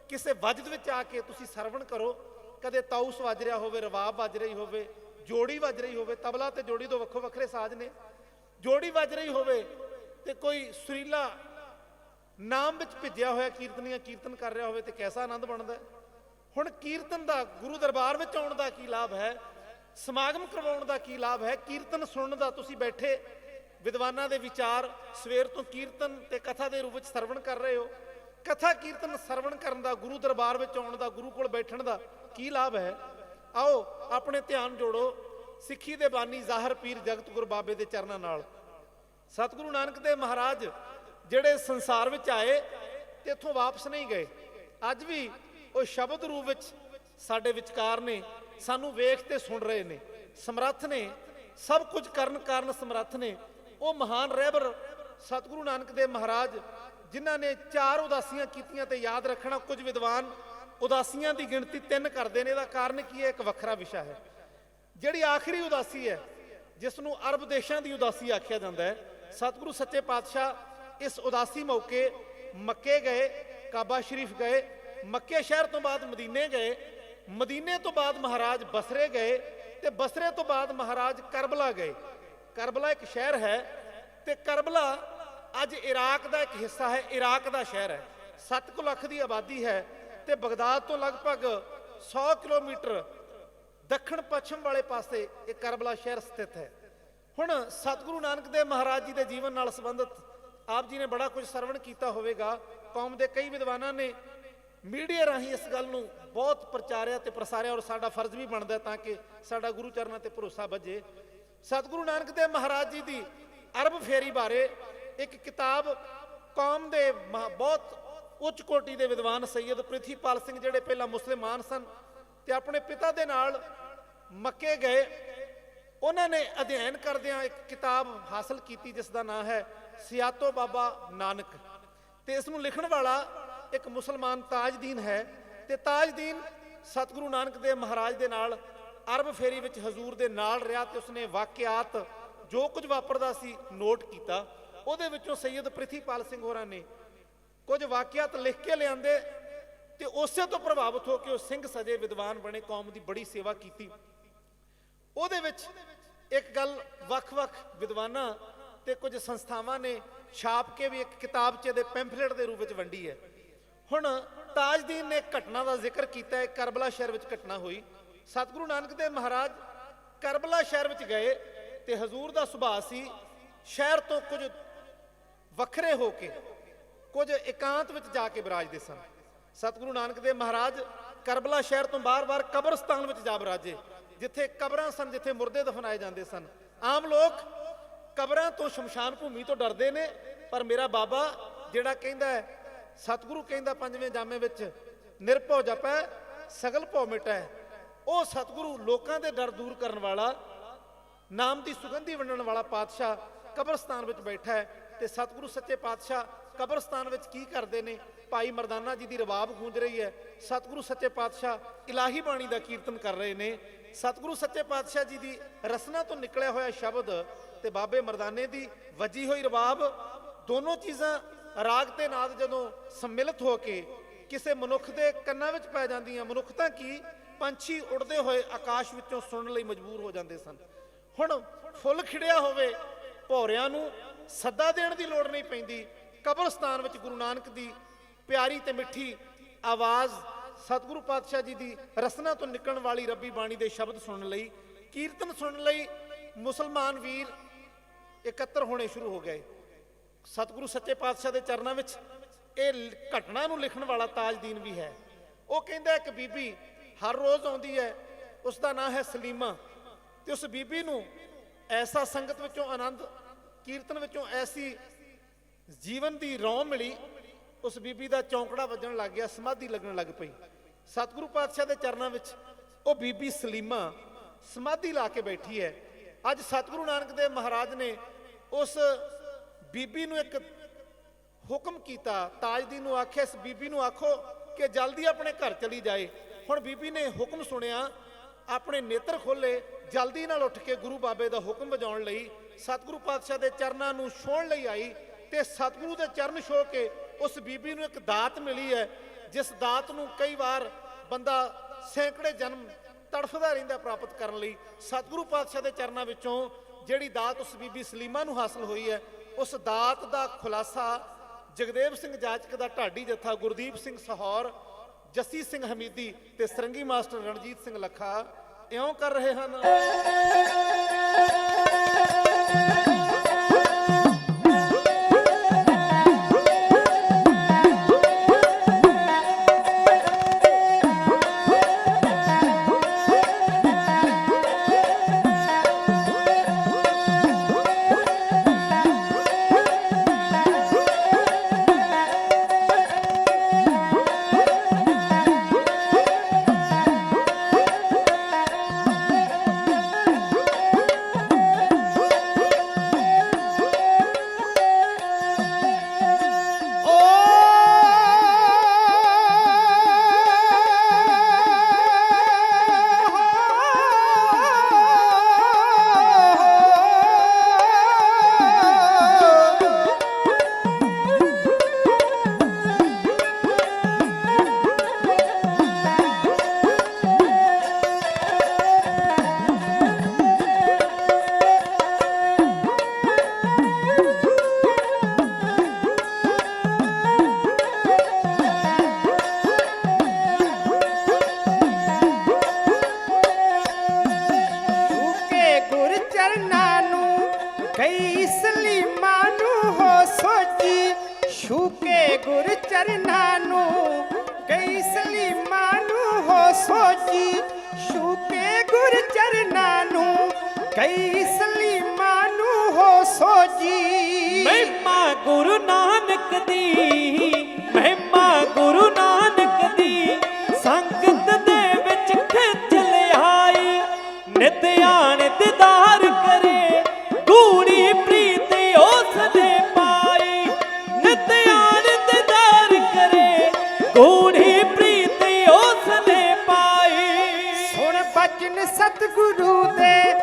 Speaker 3: ਕਿਸੇ ਵਜਦ ਵਿੱਚ ਆ ਕੇ ਤੁਸੀਂ ਸਰਵਣ ਕਰੋ, ਕਦੇ ਤਾਊਸ ਵੱਜ ਰਿਹਾ ਹੋਵੇ, ਰਵਾਬ ਵੱਜ ਰਹੀ ਹੋਵੇ, ਜੋੜੀ ਵੱਜ ਰਹੀ ਹੋਵੇ, ਤਬਲਾ ਤੇ ਜੋੜੀ ਦੋ ਵੱਖੋ ਵੱਖਰੇ ਸਾਜ਼ ਨੇ, ਜੋੜੀ ਵੱਜ ਰਹੀ ਹੋਵੇ ਤੇ ਕੋਈ ਸੁਰੀਲਾ ਨਾਮ ਵਿੱਚ ਭਿੱਜਿਆ ਹੋਇਆ ਕੀਰਤਨੀਆ ਕੀਰਤਨ ਕਰ ਰਿਹਾ ਹੋਵੇ ਤੇ ਕੈਸਾ ਆਨੰਦ ਬਣਦਾ। ਹੁਣ ਕੀਰਤਨ ਦਾ ਗੁਰੂ ਦਰਬਾਰ ਵਿੱਚ ਆਉਣ ਦਾ ਕੀ ਲਾਭ ਹੈ, ਸਮਾਗਮ ਕਰਵਾਉਣ ਦਾ ਕੀ ਲਾਭ ਹੈ, ਕੀਰਤਨ ਸੁਣਨ ਦਾ। ਤੁਸੀਂ ਬੈਠੇ ਵਿਦਵਾਨਾਂ ਦੇ ਵਿਚਾਰ ਸਵੇਰ ਤੋਂ ਕੀਰਤਨ ਤੇ ਕਥਾ ਦੇ ਰੂਪ ਵਿੱਚ ਸਰਵਣ ਕਰ ਰਹੇ ਹੋ। ਕਥਾ ਕੀਰਤਨ ਸਰਵਣ ਕਰਨ ਦਾ, ਗੁਰੂ ਦਰਬਾਰ ਵਿੱਚ ਆਉਣ ਦਾ, ਗੁਰੂ ਕੋਲ ਬੈਠਣ ਦਾ ਕੀ ਲਾਭ ਹੈ? ਆਓ ਆਪਣੇ ਧਿਆਨ ਜੋੜੋ ਸਿੱਖੀ ਦੇ ਬਾਨੀ ਜ਼ਾਹਰ ਪੀਰ ਜਗਤ ਗੁਰੂ ਬਾਬੇ ਦੇ ਚਰਨਾਂ ਨਾਲ। ਸਤਿਗੁਰੂ ਨਾਨਕ ਦੇਵ ਮਹਾਰਾਜ ਜਿਹੜੇ ਸੰਸਾਰ ਵਿੱਚ ਆਏ ਤੇ ਇੱਥੋਂ ਵਾਪਸ ਨਹੀਂ ਗਏ। ਅੱਜ ਵੀ ਉਹ ਸ਼ਬਦ ਰੂਪ ਵਿੱਚ ਸਾਡੇ ਵਿਚਕਾਰ ਨੇ, ਸਾਨੂੰ ਵੇਖ ਤੇ ਸੁਣ ਰਹੇ ਨੇ। ਸਮਰੱਥ ਨੇ, ਸਭ ਕੁਝ ਕਰਨ ਕਾਰਨ ਸਮਰੱਥ ਨੇ। ਉਹ ਮਹਾਨ ਰਹਿਬਰ ਸਤਿਗੁਰੂ ਨਾਨਕ ਦੇਵ ਮਹਾਰਾਜ ਜਿਨ੍ਹਾਂ ਨੇ 4 ਉਦਾਸੀਆਂ ਕੀਤੀਆਂ ਤੇ ਯਾਦ ਰੱਖਣਾ। ਕੁਝ ਵਿਦਵਾਨ ਉਦਾਸੀਆਂ ਦੀ ਗਿਣਤੀ 3 ਕਰਦੇ ਨੇ। ਇਹਦਾ ਕਾਰਨ ਕੀ ਹੈ? ਇੱਕ ਵੱਖਰਾ ਵਿਸ਼ਾ ਹੈ। ਜਿਹੜੀ ਆਖਰੀ ਉਦਾਸੀ ਹੈ, ਜਿਸ ਨੂੰ ਅਰਬ ਦੇਸ਼ਾਂ ਦੀ ਉਦਾਸੀ ਆਖਿਆ ਜਾਂਦਾ ਹੈ, ਸਤਿਗੁਰੂ ਸੱਚੇ ਪਾਤਸ਼ਾਹ ਇਸ ਉਦਾਸੀ ਮੌਕੇ ਮੱਕੇ ਗਏ, ਕਾਬਾ ਸ਼ਰੀਫ ਗਏ, ਮੱਕੇ ਸ਼ਹਿਰ ਤੋਂ ਬਾਅਦ ਮਦੀਨੇ ਗਏ, ਮਦੀਨੇ ਤੋਂ ਬਾਅਦ ਮਹਾਰਾਜ ਬਸਰੇ ਗਏ ਤੇ ਬਸਰੇ ਤੋਂ ਬਾਅਦ ਮਹਾਰਾਜ ਕਰਬਲਾ ਗਏ। ਕਰਬਲਾ ਇੱਕ ਸ਼ਹਿਰ ਹੈ ਤੇ ਕਰਬਲਾ ਅੱਜ ਇਰਾਕ ਦਾ ਇੱਕ ਹਿੱਸਾ ਹੈ, ਇਰਾਕ ਦਾ ਸ਼ਹਿਰ ਹੈ। 7 ਲੱਖ ਦੀ ਆਬਾਦੀ ਹੈ ਤੇ ਬਗਦਾਦ ਤੋਂ ਲਗਭਗ 100 ਕਿਲੋਮੀਟਰ ਦੱਖਣ ਪੱਛਮ ਵਾਲੇ ਪਾਸੇ ਇਹ ਕਰਬਲਾ ਸ਼ਹਿਰ ਸਥਿਤ ਹੈ। ਹੁਣ ਸਤਿਗੁਰੂ ਨਾਨਕ ਦੇਵ ਮਹਾਰਾਜ ਜੀ ਦੇ ਜੀਵਨ ਨਾਲ ਸੰਬੰਧਿਤ ਆਪ ਜੀ ਨੇ ਬੜਾ ਕੁਝ ਸਰਵਣ ਕੀਤਾ ਹੋਵੇਗਾ। ਕੌਮ ਦੇ ਕਈ ਵਿਦਵਾਨਾਂ ਨੇ ਮੀਡੀਆ ਰਾਹੀਂ ਇਸ ਗੱਲ ਨੂੰ ਬਹੁਤ ਪ੍ਰਚਾਰਿਆ ਤੇ ਪ੍ਰਸਾਰਿਆ, ਔਰ ਸਾਡਾ ਫਰਜ਼ ਵੀ ਬਣਦਾ ਤਾਂ ਕਿ ਸਾਡਾ ਗੁਰੂ ਚਰਨਾਂ ਤੇ ਭਰੋਸਾ ਵੱਜੇ। ਸਤਿਗੁਰੂ ਨਾਨਕ ਦੇਵ ਮਹਾਰਾਜ ਜੀ ਦੀ ਅਰਬ ਫੇਰੀ ਬਾਰੇ ਇੱਕ ਕਿਤਾਬ ਕੌਮ ਦੇ ਬਹੁਤ ਉੱਚ ਕੋਟੀ ਦੇ ਵਿਦਵਾਨ ਸੈਯਦ ਪ੍ਰਿਥੀਪਾਲ ਸਿੰਘ, ਜਿਹੜੇ ਪਹਿਲਾਂ ਮੁਸਲਮਾਨ ਸਨ ਤੇ ਆਪਣੇ ਪਿਤਾ ਦੇ ਨਾਲ ਮੱਕੇ ਗਏ, ਉਹਨਾਂ ਨੇ ਅਧਿਐਨ ਕਰਦਿਆਂ ਇੱਕ ਕਿਤਾਬ ਹਾਸਲ ਕੀਤੀ ਜਿਸ ਦਾ ਨਾਮ ਹੈ ਸਿਆਤੋ ਬਾਬਾ ਨਾਨਕ। ਤੇ ਇਸ ਨੂੰ ਲਿਖਣ ਵਾਲਾ ਇੱਕ ਮੁਸਲਮਾਨ ਤਾਜਦੀਨ ਹੈ ਤੇ ਤਾਜਦੀਨ ਸਤਿਗੁਰੂ ਨਾਨਕ ਦੇਵ ਮਹਾਰਾਜ ਦੇ ਨਾਲ ਅਰਬ ਫੇਰੀ ਵਿੱਚ ਹਜ਼ੂਰ ਦੇ ਨਾਲ ਰਿਹਾ ਤੇ ਉਸਨੇ ਵਾਕਿਆਤ ਜੋ ਕੁਝ ਵਾਪਰਦਾ ਸੀ ਨੋਟ ਕੀਤਾ। ਉਹਦੇ ਵਿੱਚੋਂ ਸੈਯਦ ਪ੍ਰਿਥੀਪਾਲ ਸਿੰਘ ਹੋਰਾਂ ਨੇ ਕੁਝ ਵਾਕਿਆਤ ਲਿਖ ਕੇ ਲਿਆਂਦੇ ਤੇ ਉਸੇ ਤੋਂ ਪ੍ਰਭਾਵਿਤ ਹੋ ਕੇ ਉਹ ਸਿੰਘ ਸਜੇ ਵਿਦਵਾਨ ਬਣੇ, ਕੌਮ ਦੀ ਬੜੀ ਸੇਵਾ ਕੀਤੀ। ਉਹਦੇ ਵਿੱਚ ਇੱਕ ਗੱਲ ਵੱਖ-ਵੱਖ ਵਿਦਵਾਨਾਂ ਤੇ ਕੁਝ ਸੰਸਥਾਵਾਂ ਨੇ ਛਾਪ ਕੇ ਵੀ ਇੱਕ ਕਿਤਾਬਚੇ ਦੇ ਪੈਂਫਲੇਟ ਦੇ ਰੂਪ ਵਿੱਚ ਵੰਡੀ ਹੈ। ਹੁਣ ਤਾਜਦੀਨ ਨੇ ਇੱਕ ਘਟਨਾ ਦਾ ਜ਼ਿਕਰ ਕੀਤਾ ਹੈ। ਕਰਬਲਾ ਸ਼ਹਿਰ ਵਿੱਚ ਘਟਨਾ ਹੋਈ। ਸਤਿਗੁਰੂ ਨਾਨਕ ਦੇਵ ਮਹਾਰਾਜ ਕਰਬਲਾ ਸ਼ਹਿਰ ਵਿੱਚ ਗਏ ਤੇ ਹਜ਼ੂਰ ਦਾ ਸੁਭਾਅ ਸੀ ਸ਼ਹਿਰ ਤੋਂ ਕੁਝ ਵੱਖਰੇ ਹੋ ਕੇ ਕੁਝ ਇਕਾਂਤ ਵਿੱਚ ਜਾ ਕੇ ਬਿਰਾਜਦੇ ਸਨ। ਸਤਿਗੁਰੂ ਨਾਨਕ ਦੇਵ ਮਹਾਰਾਜ ਕਰਬਲਾ ਸ਼ਹਿਰ ਤੋਂ ਬਾਰ-ਬਾਰ ਕਬਰਸਤਾਨ ਵਿੱਚ ਜਾ ਬਿਰਾਜੇ, ਜਿੱਥੇ ਕਬਰਾਂ ਸਨ, ਜਿੱਥੇ ਮੁਰਦੇ ਦਫਨਾਏ ਜਾਂਦੇ ਸਨ। ਆਮ ਲੋਕ ਕਬਰਾਂ ਤੋਂ, ਸ਼ਮਸ਼ਾਨ ਭੂਮੀ ਤੋਂ ਡਰਦੇ ਨੇ, ਪਰ ਮੇਰਾ ਬਾਬਾ ਜਿਹੜਾ ਕਹਿੰਦਾ ਹੈ, ਸਤਿਗੁਰੂ ਕਹਿੰਦਾ ਪੰਜਵੇਂ ਜਾਮੇ ਵਿੱਚ ਨਿਰਭਉ ਜਪੈ ਸਗਲ ਭਉ ਮਿਟੈ, ਉਹ ਸਤਿਗੁਰੂ ਲੋਕਾਂ ਦੇ ਡਰ ਦੂਰ ਕਰਨ ਵਾਲਾ, ਨਾਮ ਦੀ ਸੁਗੰਧੀ ਵੰਡਣ ਵਾਲਾ ਪਾਤਸ਼ਾਹ ਕਬਰਸਤਾਨ ਵਿੱਚ ਬੈਠਾ ਹੈ। ਤੇ ਸਤਿਗੁਰੂ ਸੱਚੇ ਪਾਤਸ਼ਾਹ ਕਬਰਸਤਾਨ ਵਿੱਚ ਕੀ ਕਰਦੇ ਨੇ? ਭਾਈ ਮਰਦਾਨਾ ਜੀ ਦੀ ਰਬਾਬ ਗੂੰਜ ਰਹੀ ਹੈ, ਸਤਿਗੁਰੂ ਸੱਚੇ ਪਾਤਸ਼ਾਹ ਇਲਾਹੀ ਬਾਣੀ ਦਾ ਕੀਰਤਨ ਕਰ ਰਹੇ ਨੇ। ਸਤਿਗੁਰੂ ਸੱਚੇ ਪਾਤਸ਼ਾਹ ਜੀ ਦੀ ਰਸਨਾ ਤੋਂ ਨਿਕਲਿਆ ਹੋਇਆ ਸ਼ਬਦ ਤੇ ਬਾਬੇ ਮਰਦਾਨੇ ਦੀ ਵੱਜੀ ਹੋਈ ਰਬਾਬ, ਦੋਨੋਂ ਚੀਜ਼ਾਂ ਰਾਗ ਤੇ ਨਾਦ ਜਦੋਂ ਸੰਮਿਲਿਤ ਹੋ ਕੇ ਕਿਸੇ ਮਨੁੱਖ ਦੇ ਕੰਨਾਂ ਵਿੱਚ ਪੈ ਜਾਂਦੀਆਂ, ਮਨੁੱਖ ਤਾਂ ਕੀ ਪੰਛੀ ਉੜਦੇ ਹੋਏ ਆਕਾਸ਼ ਵਿੱਚੋਂ ਸੁਣਨ ਲਈ ਮਜਬੂਰ ਹੋ ਜਾਂਦੇ ਸਨ। ਹੁਣ ਫੁੱਲ ਖਿੜਿਆ ਹੋਵੇ, ਭੌਰਿਆਂ ਨੂੰ ਸੱਦਾ ਦੇਣ ਦੀ ਲੋੜ ਨਹੀਂ ਪੈਂਦੀ। ਕਬਰਸਤਾਨ ਵਿੱਚ ਗੁਰੂ ਨਾਨਕ ਦੀ ਪਿਆਰੀ ਤੇ ਮਿੱਠੀ ਆਵਾਜ਼, ਸਤਿਗੁਰੂ ਪਾਤਸ਼ਾਹ ਜੀ ਦੀ ਰਸਨਾ ਤੋਂ ਨਿਕਲਣ ਵਾਲੀ ਰੱਬੀ ਬਾਣੀ ਦੇ ਸ਼ਬਦ ਸੁਣਨ ਲਈ, ਕੀਰਤਨ ਸੁਣਨ ਲਈ ਮੁਸਲਮਾਨ ਵੀਰ ਇਕੱਤਰ ਹੋਣੇ ਸ਼ੁਰੂ ਹੋ ਗਏ। ਸਤਿਗੁਰੂ ਸੱਚੇ ਪਾਤਸ਼ਾਹ ਦੇ ਚਰਨਾਂ ਵਿੱਚ ਇਹ ਘਟਨਾ ਨੂੰ ਲਿਖਣ ਵਾਲਾ ਤਾਜਦੀਨ ਵੀ ਹੈ। ਉਹ ਕਹਿੰਦਾ ਇੱਕ ਬੀਬੀ ਹਰ ਰੋਜ਼ ਆਉਂਦੀ ਹੈ, ਉਸ ਦਾ ਨਾਂ ਹੈ ਸਲੀਮਾ, ਤੇ ਉਸ ਬੀਬੀ ਨੂੰ ਐਸਾ ਸੰਗਤ ਵਿੱਚੋਂ ਆਨੰਦ ਕੀਰਤਨ ਵਿੱਚੋਂ ਐਸੀ ਜੀਵਨ ਦੀ ਰੌਂ ਮਿਲੀ, ਉਸ ਬੀਬੀ ਦਾ ਚੌਂਕੜਾ ਵੱਜਣ ਲੱਗ ਗਿਆ, ਸਮਾਧੀ ਲੱਗਣ ਲੱਗ ਪਈ। ਸਤਿਗੁਰੂ ਪਾਤਸ਼ਾਹ ਦੇ ਚਰਨਾਂ ਵਿੱਚ ਉਹ ਬੀਬੀ ਸਲੀਮਾ ਸਮਾਧੀ ਲਾ ਕੇ ਬੈਠੀ ਹੈ। ਅੱਜ ਸਤਿਗੁਰੂ ਨਾਨਕ ਦੇਵ ਮਹਾਰਾਜ ਨੇ ਉਸ ਬੀਬੀ ਨੂੰ ਇੱਕ ਹੁਕਮ ਕੀਤਾ, ਤਾਜਦੀਨ ਨੂੰ ਆਖਿਆ ਇਸ ਬੀਬੀ ਨੂੰ ਆਖੋ ਕਿ ਜਲਦੀ ਆਪਣੇ ਘਰ ਚਲੀ ਜਾਏ। ਹੁਣ ਬੀਬੀ ਨੇ ਹੁਕਮ ਸੁਣਿਆ, ਆਪਣੇ ਨੇਤਰ ਖੋਲੇ, ਜਲਦੀ ਨਾਲ ਉੱਠ ਕੇ ਗੁਰੂ ਬਾਬੇ ਦਾ ਹੁਕਮ ਵਜਾਉਣ ਲਈ ਸਤਿਗੁਰੂ ਪਾਤਸ਼ਾਹ ਦੇ ਚਰਨਾਂ ਨੂੰ ਛੋਹਣ ਲਈ ਆਈ। ਤੇ ਸਤਿਗੁਰੂ ਦੇ ਚਰਨ ਛੋਹ ਕੇ ਉਸ ਬੀਬੀ ਨੂੰ ਇੱਕ ਦਾਤ ਮਿਲੀ ਹੈ, ਜਿਸ ਦਾਤ ਨੂੰ ਕਈ ਵਾਰ ਬੰਦਾ ਸੈਂਕੜੇ ਜਨਮ ਤੜਫਦਾ ਰਹਿੰਦਾ ਪ੍ਰਾਪਤ ਕਰਨ ਲਈ। ਸਤਿਗੁਰੂ ਪਾਤਸ਼ਾਹ ਦੇ ਚਰਨਾਂ ਵਿੱਚੋਂ ਜਿਹੜੀ ਦਾਤ ਉਸ ਬੀਬੀ ਸਲੀਮਾ ਨੂੰ ਹਾਸਲ ਹੋਈ ਹੈ, ਉਸ ਦਾਤ ਦਾ ਖੁਲਾਸਾ ਜਗਦੇਵ ਸਿੰਘ ਜਾਚਕ ਦਾ ਢਾਡੀ ਜੱਥਾ, ਗੁਰਦੀਪ ਸਿੰਘ ਸਹੌਰ, ਜੱਸੀ ਸਿੰਘ ਹਮੀਦੀ ਤੇ ਸਰੰਗੀ ਮਾਸਟਰ ਰਣਜੀਤ ਸਿੰਘ ਲੱਖਾ ਇਉਂ ਕਰ ਰਹੇ ਹਨ।
Speaker 2: ਗਈ ਸਲੀਮਾ ਨੂੰ ਹੋ ਸੋਚੀ, ਛੂਕੇ ਗੁਰ ਚਰਨਾਂ ਨੂੰ ਗਈ ਸਲੀਮਾ ਨੂੰ ਹੋ ਸੋਚੀ, ਛੂਕੇ ਗੁਰ ਚਰਨਾਂ ਨੂੰ ਗਈ ਸਲੀਮਾ ਨੂੰ ਹੋ ਸੋਚੀ।
Speaker 1: ਮਹਿਮਾ ਗੁਰੂ ਨਾਨਕ ਦੀ, ਮਹਿਮਾ ਗੁਰੂ ਨਾਨਕ ਦੀ, ਸੰਗਤ ਦੇ ਵਿੱਚ ਖਿੱਚ ਲਿਆਈ। ਨਿਤ ਆਣ ਦੀਦਾਰ ਕਰੇ, ਗੂੜੀ ਪ੍ਰੀਤ ਉਸ ਨੇ ਪਾਈ। ਨਿਤ ਆਣ ਦੀਦਾਰ ਕਰੇ, ਗੂੜੀ ਪ੍ਰੀਤ ਉਸ ਨੇ ਪਾਈ।
Speaker 2: ਸੁਣ ਬਚਨ ਸਤਿਗੁਰੂ ਦੇ,